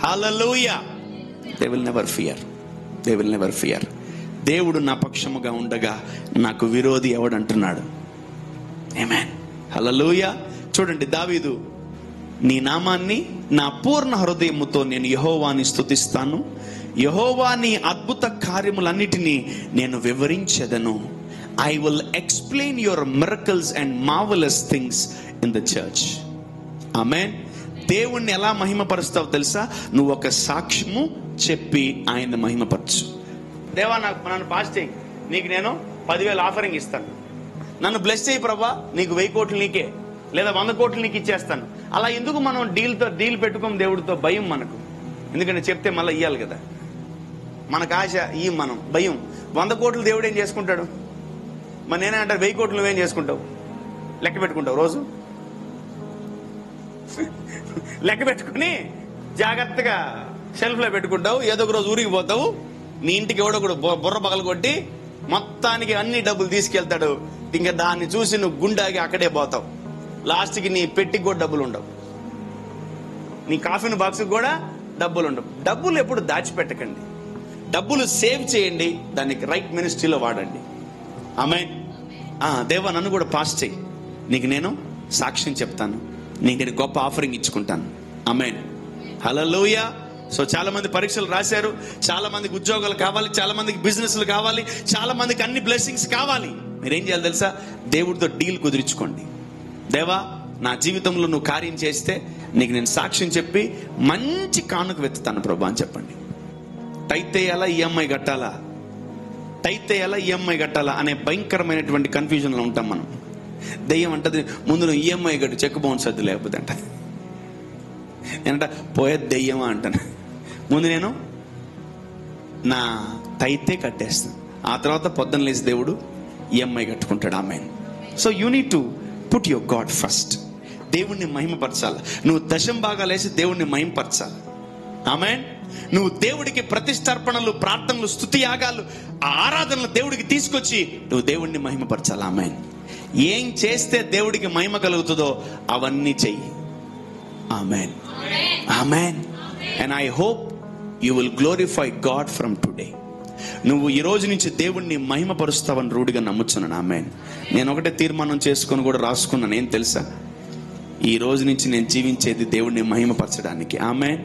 Hallelujah. They will never fear. They will never fear. దేవుడు నా పక్షముగా ఉండగా నాకు విరోధి ఎవడంటున్నాడు. ఆమేన్. హల్లెలూయా. చూడండి, దావీదు, నీ నామాన్ని నా పూర్ణ హృదయముతో నేను యెహోవాని స్తుతిస్తాను, యెహోవా నీ అద్భుత కార్యములన్నిటినీ నేను వివరించెదను. I will explain your miracles and marvelous things in the church. Amen. దేవుణ్ణి ఎలా మహిమపరుస్తావు తెలుసా? నువ్వు ఒక సాక్ష్యము చెప్పి ఆయన మహిమపరచు. దేవా, నన్ను పాస్ చేయి, నీకు నేను 10,000 ఆఫరింగ్ ఇస్తాను. నన్ను బ్లెస్ చేయి ప్రభా, నీకు 1,000 కోట్లు నీకే, లేదా 100 కోట్లు నీకు ఇచ్చేస్తాను. అలా ఎందుకు మనం డీల్ పెట్టుకోం దేవుడితో? భయం మనకు. ఎందుకంటే చెప్తే మళ్ళీ ఇయ్యాలి కదా. మనకు ఆశ, ఈ మనం భయం. 100 కోట్లు దేవుడు ఏం చేసుకుంటాడు? మరి నేనే అంటారు 1,000 కోట్లు నువ్వేం చేసుకుంటావు? లెక్క పెట్టుకుంటావు రోజు. లెక్క పెట్టుకుని జాగ్రత్తగా షెల్ఫ్లో పెట్టుకుంటావు. ఏదో ఒక రోజు ఊరికి పోతావు, నీ ఇంటికి ఎవడో కూడా బుర్ర పగలు కొట్టి మొత్తానికి అన్ని డబ్బులు తీసుకెళ్తాడు. ఇంకా దాన్ని చూసి నువ్వు గుండాగి అక్కడే పోతావు. లాస్ట్కి నీ పెట్టికి కూడా డబ్బులు ఉండవు, నీ కాఫీన్ బాక్స్కి కూడా డబ్బులు ఉండవు. డబ్బులు ఎప్పుడు దాచిపెట్టకండి, డబ్బులు సేవ్ చేయండి, దానికి రైట్ మినిస్ట్రీలో వాడండి. ఆమేన్. దేవా, నన్ను కూడా పాస్ చేయి, నీకు నేను సాక్ష్యం చెప్తాను, నీకు నేను గొప్ప ఆఫరింగ్ ఇచ్చుకుంటాను. ఆమేన్. హల్లెలూయా. సో చాలా మంది పరీక్షలు రాశారు, చాలా మందికి ఉద్యోగాలు కావాలి, చాలా మందికి బిజినెస్లు కావాలి, చాలా మందికి అన్ని బ్లెస్సింగ్స్ కావాలి. మీరేం చేయాలి తెలుసా? దేవుడితో డీల్ కుదిరించుకోండి. దేవా, నా జీవితంలో నువ్వు కార్యం చేస్తే నీకు నేను సాక్ష్యం చెప్పి మంచి కానుక వెతుతాను ప్రభా అని చెప్పండి. టైత్ వేయాలా, ఈఎంఐ కట్టాలా, టైత్ వేయాలా, ఈఎంఐ కట్టాలా అనే భయంకరమైనటువంటి కన్ఫ్యూజన్లో ఉంటాం మనం. దెయ్యం అంటది, ముందు నువ్వు ఈఎంఐ కట్టు, చెక్ బౌన్స్ వద్దు, లేకపోతే అంట. నేనంట పోయే దెయ్యమా అంటాను. ముందు నేను నా టైతే కట్టేస్తాను, ఆ తర్వాత పొద్దున్న లేచి దేవుడు ఈఎంఐ కట్టుకుంటాడు. Amen. So you need to put your God first. దేవుణ్ణి మహిమపరచాలి. నువ్వు దశం భాగాలు వేసి దేవుణ్ణి మహిమపరచాలి. ఆమేన్. నువ్వు దేవుడికి ప్రతిష్టార్పణలు, ప్రార్థనలు, స్తుతి యాగాలు, ఆ ఆరాధనలు దేవుడికి తీసుకొచ్చి నువ్వు దేవుణ్ణి మహిమపరచాలి. ఆమేన్. ఏం చేస్తే దేవుడికి మహిమ కలుగుతుందో అవన్నీ చెయ్యి. Amen. Amen. And I hope you will glorify God from today. నువ్వు ఈ రోజు నుంచి దేవుణ్ణి మహిమపరుస్తావని రూఢిగా నమ్ముచున్నాను. ఆమేన్. నేను ఒకటే తీర్మానం చేసుకొని కూడా రాసుకున్నాను. ఏం తెలుసా? ఈ రోజు నుంచి నేను జీవించేది దేవుణ్ణి మహిమపరచడానికి. ఆమేన్.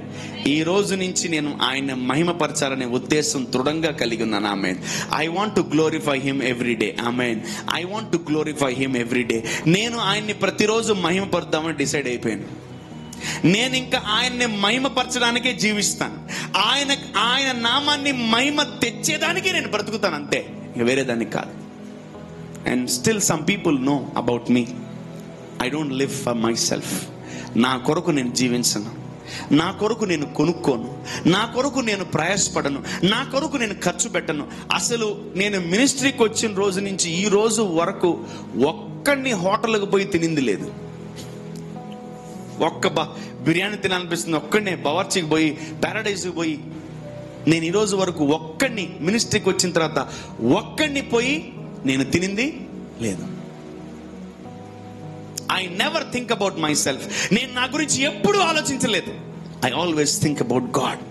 ఈ రోజు నుంచి నేను ఆయన మహిమపరచాలనే ఉద్దేశం దృఢంగా కలిగి ఉన్నాను. Amen. I want to glorify him every day. Amen. I want to glorify him every day. నేను ఆయన్ని ప్రతిరోజు మహిమపరుద్దామని డిసైడ్ అయిపోయాను. నేను ఇంకా ఆయన్ని మహిమపరచడానికే జీవిస్తాను. ఆయన నామాన్ని మహిమ తెచ్చేదానికే నేను బ్రతుకుతాను, అంతే, ఇక వేరే దానికి కాదు. And still some people know about me. I don't live for my self. నా కొరకు నేను జీవించను, నా కొరకు నేను కొనుక్కోను, నా కొరకు నేను ప్రయాసపడను, నా కొరకు నేను ఖర్చు పెట్టను. అసలు నేను మినిస్ట్రీకి వచ్చిన రోజు నుంచి ఈ రోజు వరకు ఒక్కడిని హోటల్కి పోయి తినింది లేదు. ఒక్క బిర్యానీ తినాలనిపిస్తుంది, ఒక్కడినే బవర్చికి పోయి, ప్యారడైజ్కి పోయి, నేను ఈరోజు వరకు ఒక్కడిని మినిస్ట్రీకి వచ్చిన తర్వాత ఒక్కడిని పోయి నేను తినింది లేదు. I never think about my self. నేను నా గురించి ఎప్పుడూ ఆలోచించలేదు. I always think about God.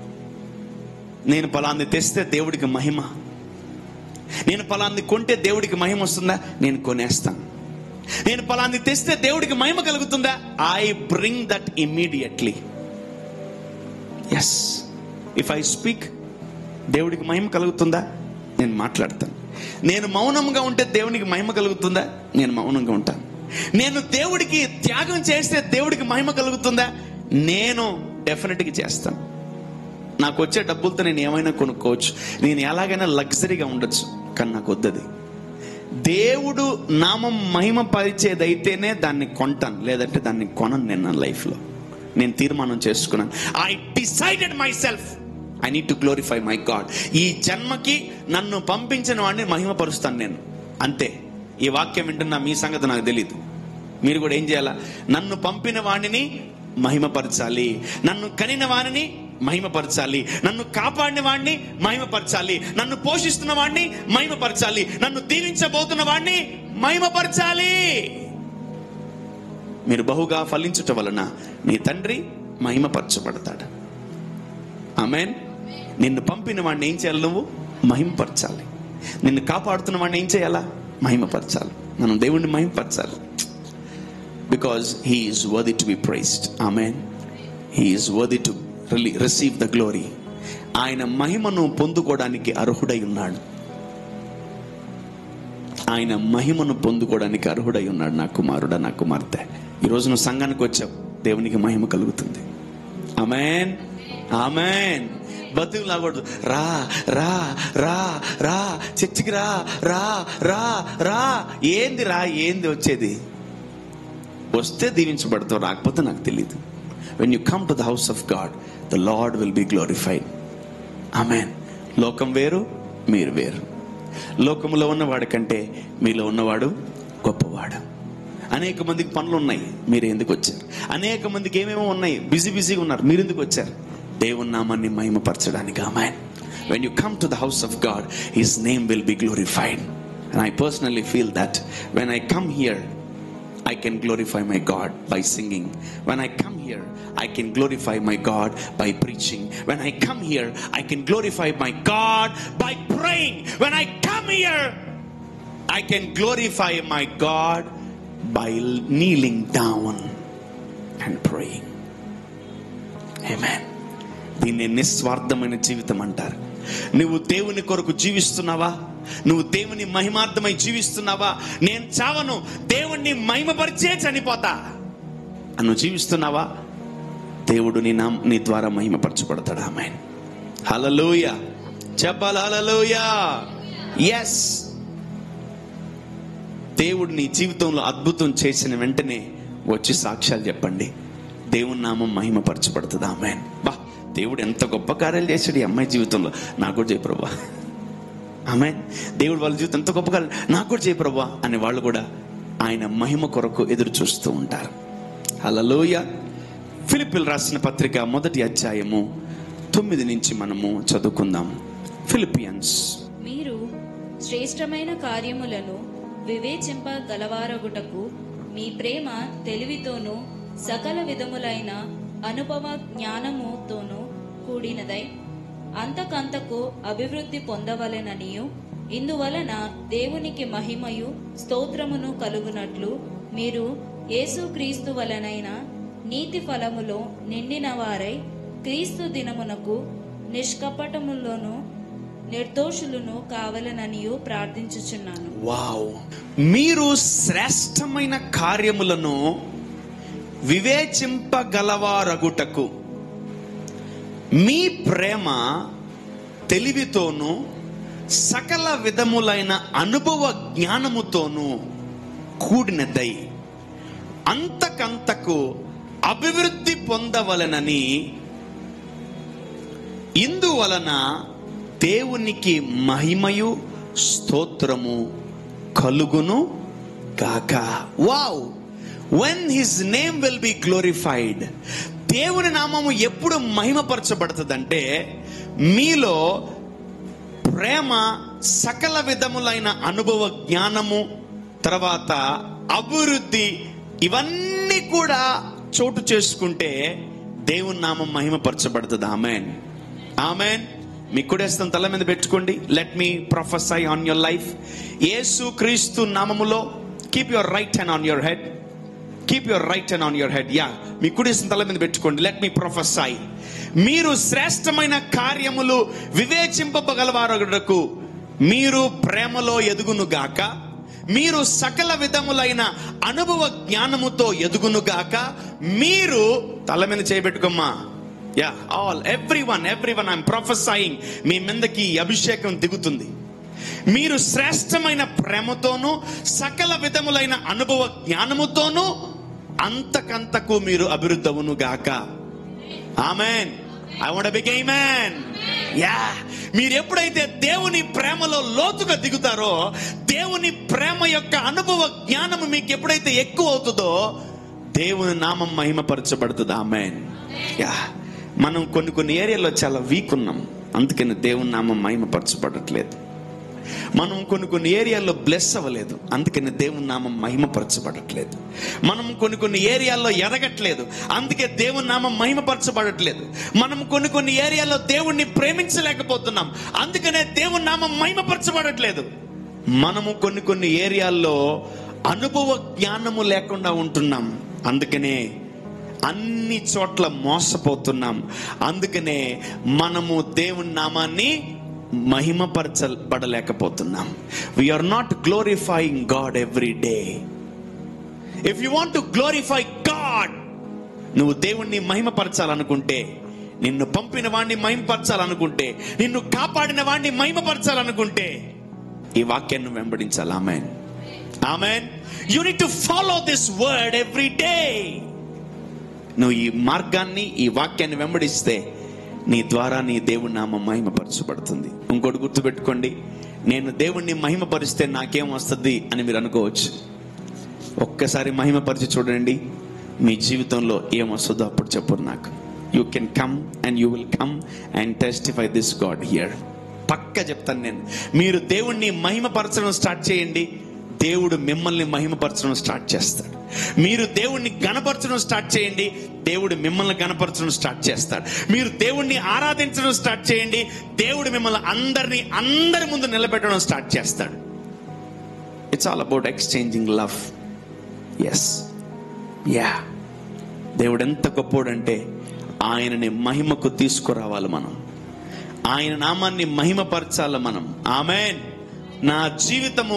నేను పలాంది తెస్తే దేవుడికి మహిమ, నేను పలాంది కొంటే దేవుడికి మహిమ వస్తుందా, నేను కొనేస్తాను. నేను పలాంది తెస్తే దేవుడికి మహిమ కలుగుతుందా? I bring that immediately. Yes, if I speak, దేవుడికి మహిమ కలుగుతుందా? నేను మాట్లాడతాను. నేను మౌనంగా ఉంటే దేవునికి మహిమ కలుగుతుందా? నేను మౌనంగా ఉంటాను. నేను దేవుడికి త్యాగం చేస్తే దేవుడికి మహిమ కలుగుతుందా? నేను డెఫినెట్గా చేస్తాను. నాకు వచ్చే డబ్బులతో నేను ఏమైనా కొనుక్కోవచ్చు, నేను ఎలాగైనా లగ్జరీగా ఉండొచ్చు, కానీ నాకు వద్దది. దేవుడు నామం మహిమ పరిచేదైతేనే దాన్ని కొంటాను, లేదంటే దాన్ని కొనను. నేను నా లైఫ్లో నేను తీర్మానం చేసుకున్నాను. I decided my self, I need to glorify my God. ఈ జన్మకి నన్ను పంపించిన వాడిని మహిమపరుస్తాను నేను, అంతే. ఈ వాక్యం వింటున్నా మీ సంగతి నాకు తెలియదు. మీరు కూడా ఏం చేయాలా? నన్ను పంపిన వాడిని మహిమపరచాలి, నన్ను కనిన వాడిని మహిమపరచాలి, నన్ను కాపాడిన వాడిని మహిమపరచాలి, నన్ను పోషిస్తున్న వాడిని మహిమపరచాలి, నన్ను దీవించబోతున్న వాడిని మహిమపరచాలి. మీరు బహుగా ఫలించుట వలన నీ తండ్రి మహిమపరచబడతాడు. ఆమేన్. నిన్ను పంపిన వాడిని ఏం చేయాలి? నువ్వు మహిమపరచాలి. నిన్ను కాపాడుతున్న వాడిని ఏం చేయాలా? మహిమపరచాలి. మనం దేవుణ్ణి మహిమపరచాలి. Because he is worthy to be praised. Amen. He is worthy to receive the glory. ఆయన మహిమను పొందుకోవడానికి అర్హుడై ఉన్నాడు. ఆయన మహిమను పొందుకోవడానికి అర్హుడై ఉన్నాడు. నా కుమారుడా, నా కుమార్తె, ఈరోజు నువ్వు సంఘానికి వచ్చావు, దేవునికి మహిమ కలుగుతుంది. ఆమేన్, ఆమేన్. బతుకులాగూడదు. రా రా రా రా చర్చికి రా రా రా రా. ఏంది రా? ఏంది వచ్చేది? వస్తే దీవించబడతావు, రాకపోతే నాకు తెలియదు. When you come to the house of God, the Lord will be glorified. Amen. లోకం వేరు, మీరు వేరు. లోకములో ఉన్నవాడి కంటే మీలో ఉన్నవాడు గొప్పవాడు. అనేక మందికి పనులు ఉన్నాయి, మీరు ఎందుకు వచ్చారు? అనేక మందికి ఏమేమో ఉన్నాయి, బిజీగా ఉన్నారు, మీరు ఎందుకు వచ్చారు? దేవుని నామాన్ని మహిమపరచడానికి. Amen. When you come to the house of God, His name will be glorified. And I personally feel that when I come here, I can glorify my God by singing. When I come here, I can glorify my God by preaching. When I come here, I can glorify my God by praying. When I come here, I can glorify my God by kneeling down and praying. Amen. దీన్ని నిస్వార్థమైన జీవితం అంటారు. నువ్వు దేవుని కొరకు జీవిస్తున్నావా? నువ్వు దేవుని మహిమార్థమై జీవిస్తున్నావా? నేను చావను, దేవుణ్ణి మహిమపరిచే చనిపోతా అను జీవిస్తున్నావా? దేవుడు నీ ద్వారా మహిమపరచబడతాడు. ఆమేన్. హల్లెలూయా. చెప్పాలి హల్లెలూయా. yes. దేవుడు నీ జీవితంలో అద్భుతం చేసిన వెంటనే వచ్చి సాక్ష్యాలు చెప్పండి. దేవుని నామం మహిమపరచబడుతుంది. ఆమేన్. బా, దేవుడు ఎంత గొప్ప కార్యాలు చేశాడు ఈ అమ్మాయి జీవితంలో, నాకు కూడా చేయ ప్రభువా. ఆమేన్. దేవుడు వాళ్ళ జీవితం ఎంత గొప్ప కార్యాలు, నాకు కూడా చేయ ప్రభువా అనే వాళ్ళు కూడా ఆయన మహిమ కొరకు ఎదురు చూస్తూ ఉంటారు. హల్లెలూయా. ఫిలిప్పీయులకు రాసిన పత్రిక 1వ అధ్యాయము 9 నుంచి మనము చదువుకుందాం. ఫిలిపియన్స్. మీరు శ్రేష్టమైన కార్యములను వివేచింపగలవారగుటకు మీ ప్రేమ తెలివితోనూ సకల విధములైన అనుభవ జ్ఞానముతోనూ కూడినదై అంతకంతకు అభివృద్ధి పొందవలెననియు, ఇందువలన దేవునికి మహిమయు స్తోత్రమును కలుగునట్లు మీరు యేసుక్రీస్తు వలనైన నీతి ఫలములో నిండిన వారై క్రీస్తు దినమునకు నిష్కపటములోను నిర్దోషులను కావలననియు ప్రార్థించుచున్నాను. వావ్. మీరు శ్రేష్టమైన కార్యములను వివేచింపగలవారగుటకు మీ ప్రేమ తెలివితోనూ సకల విధములైన అనుభవ జ్ఞానముతోనూ కూడినదై అంతకంతకు అభివృద్ధి పొందవలెనని, ఇందువలన దేవునికి మహిమయు స్తోత్రము కలుగును గాక. Wow. when his name will be glorified, దేవుని నామము ఎప్పుడు మహిమపరచబడుతుందంటే మీలో ప్రేమ, సకల విధములైన అనుభవ జ్ఞానము, తర్వాత అభివృద్ధి, ఇవన్నీ కూడా చోటు చేసుకుంటే దేవుని నామం మహిమపరచబడుతుంది. ఆమేన్, ఆమేన్. మీ కుడేస్తాం తల మీద పెట్టుకోండి. Let me prophesy on your life. యేసు క్రీస్తు నామములో keep your right hand on your head. Keep your right hand on your head. Yeah, మీ కుడి తల మీద పెట్టుకోండి. Let me prophesy. మీరు శ్రేష్టమైన కార్యములు వివేచింపగలవారొకటకు మీరు ప్రేమలో ఎదుగునుగాక, మీరు సకల విధములైన అనుభవ జ్ఞానముతో ఎదుగునుగాక. మీరు తల మీద చేయబెట్టుకోమ్మా. Yeah, all everyone I'm prophesying. మీ మీదకి అభిషేకం దిగుతుంది. మీరు శ్రేష్టమైన ప్రేమతోనూ సకల విధములైన అనుభవ జ్ఞానముతోనూ అంతకంతకు మీరు అభివృద్ధి అవును గాక. Amen. I want big amen. Yeah, మీరు ఎప్పుడైతే దేవుని ప్రేమలో లోతుగా దిగుతారో, దేవుని ప్రేమ యొక్క అనుభవ జ్ఞానము మీకు ఎప్పుడైతే ఎక్కువ అవుతుందో, దేవుని నామం మహిమపరచబడుతుంది. ఆమేన్. యా, మనం కొన్ని ఏరియాలో చాలా వీక్ ఉన్నాం, అందుకని దేవుని నామం మహిమపరచబడట్లేదు. మనం కొన్ని ఏరియాల్లో బ్లెస్ అవ్వలేదు, అందుకని దేవుని నామం మహిమపరచబడట్లేదు. మనం కొన్ని ఏరియాల్లో ఎదగట్లేదు, అందుకే దేవుని నామం మహిమపరచబడట్లేదు. మనం కొన్ని ఏరియాల్లో దేవుణ్ణి ప్రేమించలేకపోతున్నాం, అందుకనే దేవుని నామం మహిమపరచబడట్లేదు. మనము కొన్ని ఏరియాల్లో అనుభవ జ్ఞానము లేకుండా ఉంటున్నాం, అందుకనే అన్ని చోట్ల మోసపోతున్నాం. అందుకనే మనము దేవుని నామాన్ని మహిమపరచబడలేకపోతున్నాం. We are not glorifying God every day. If you want to glorify God, నువ్వు దేవుణ్ణి మహిమపరచాలనుకుంటే, నిన్ను పంపిన వాడిని మహిమపరచాలనుకుంటే, నిన్ను కాపాడిన వాడిని మహిమపరచాలనుకుంటే, ఈ వాక్యాన్ని వెంబడించాలి. ఆమేన్. ఆమేన్. You need to follow this word every day. నువ్వు ఈ మార్గాన్ని, ఈ వాక్యాన్ని వెంబడిస్తే నీ ద్వారా నీ దేవుని నామం మహిమపరచబడుతుంది. ఇంకోటి గుర్తుపెట్టుకోండి, నేను దేవుణ్ణి మహిమపరిస్తే నాకేం వస్తుంది అని మీరు అనుకోవచ్చు. ఒక్కసారి మహిమపరిచి చూడండి, మీ జీవితంలో ఏం వస్తుందో అప్పుడు చెప్పు నాకు. You can come and you will come and testify this God here. పక్క చెప్తాను నేను. మీరు దేవుణ్ణి మహిమపరచడం స్టార్ట్ చేయండి, దేవుడు మిమ్మల్ని మహిమపరచడం స్టార్ట్ చేస్తాడు. మీరు దేవుణ్ణి గణపరచడం స్టార్ట్ చేయండి, దేవుడు మిమ్మల్ని గణపరచడం స్టార్ట్ చేస్తాడు. మీరు దేవుణ్ణి ఆరాధించడం స్టార్ట్ చేయండి, దేవుడు మిమ్మల్ని అందరి ముందు నిలబెట్టడం స్టార్ట్ చేస్తాడు. It's all about exchanging love. Yes, yeah. దేవుడు ఎంత గొప్పోడంటే ఆయనని మహిమకు తీసుకురావాలి మనం, ఆయన నామాన్ని మహిమపరచాలి మనం. ఆమేన్. నా జీవితము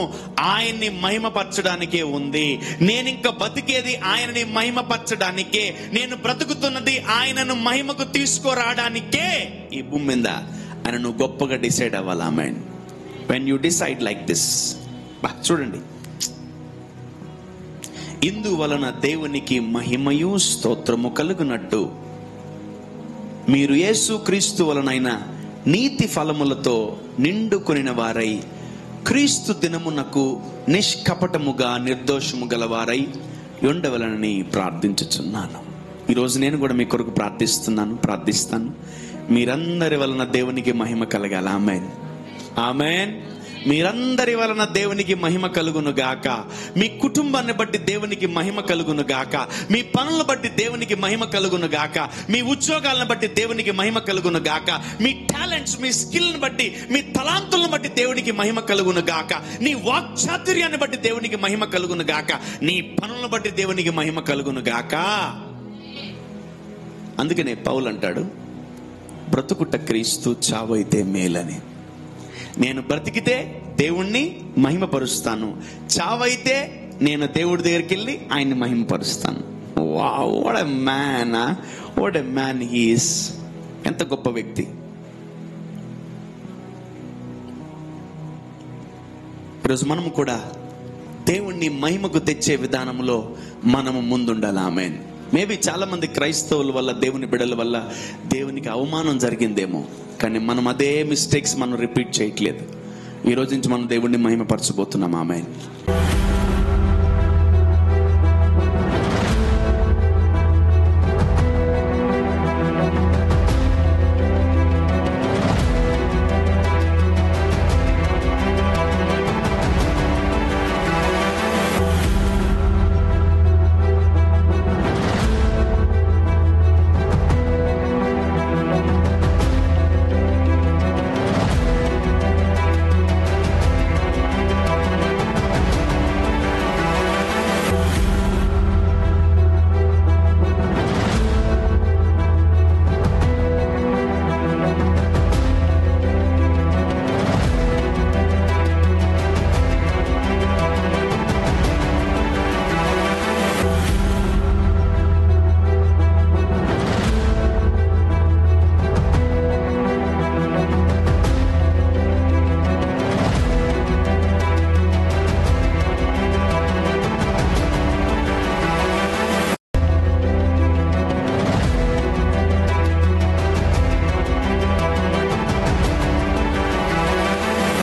ఆయన్ని మహిమపరచడానికే ఉంది. నేను ఇంకా బతికేది ఆయనని మహిమపరచడానికే. నేను బ్రతుకుతున్నది ఆయనను మహిమకు తీసుకురావడానికే ఈ భూమి మీద. ఆయన నువ్వు గొప్పగా డిసైడ్ అవ్వాలి. Amen. When you decide like this, చూడండి, ఇందువలన దేవునికి మహిమయు స్తోత్రము కలుగునట్టు మీరు యేసు క్రీస్తు వలనైన నీతి ఫలములతో నిండుకొనిన వారై క్రీస్తు దినమునకు నిష్కపటముగా నిర్దోషము గలవారై ఉండవలనని ప్రార్థించుచున్నాను. ఈరోజు నేను కూడా మీ కొరకు ప్రార్థిస్తాను. మీరందరి వలన దేవునికి మహిమ కలగాల. ఆమేన్. ఆమేన్. మీరందరి వలన దేవునికి మహిమ కలుగును గాక. మీ కుటుంబాన్ని బట్టి దేవునికి మహిమ కలుగును గాక. మీ పనులను బట్టి దేవునికి మహిమ కలుగును గాక. మీ ఉద్యోగాలను బట్టి దేవునికి మహిమ కలుగును గాక. మీ టాలెంట్స్, మీ స్కిల్ని బట్టి, మీ తలాంతులను బట్టి దేవునికి మహిమ కలుగును గాక. నీ వాక్చాతుర్యాన్ని బట్టి దేవునికి మహిమ కలుగును గాక. నీ పనులను బట్టి దేవునికి మహిమ కలుగును గాక. అందుకనే పౌలు అంటాడు, బ్రతుకుట క్రీస్తు, చావైతే మేలని. నేను బ్రతికితే దేవుణ్ణి మహిమపరుస్తాను, చావైతే నేను దేవుడి దగ్గరికి వెళ్ళి ఆయన్ని మహిమపరుస్తాను. Wow, what a man, what a man he is. ఎంత గొప్ప వ్యక్తి. ఈరోజు మనము కూడా దేవుణ్ణి మహిమకు తెచ్చే విధానంలో మనము ముందుండాలి. ఆమేన్. మేబీ చాలా మంది క్రైస్తవుల వల్ల, దేవుని బిడ్డల వల్ల దేవునికి అవమానం జరిగిందేమో, కానీ మనం అదే మిస్టేక్స్ మనం రిపీట్ చేయట్లేదు. ఈ రోజు నుంచి మనం దేవుణ్ణి మహిమపరచబోతున్నాం. ఆమేన్.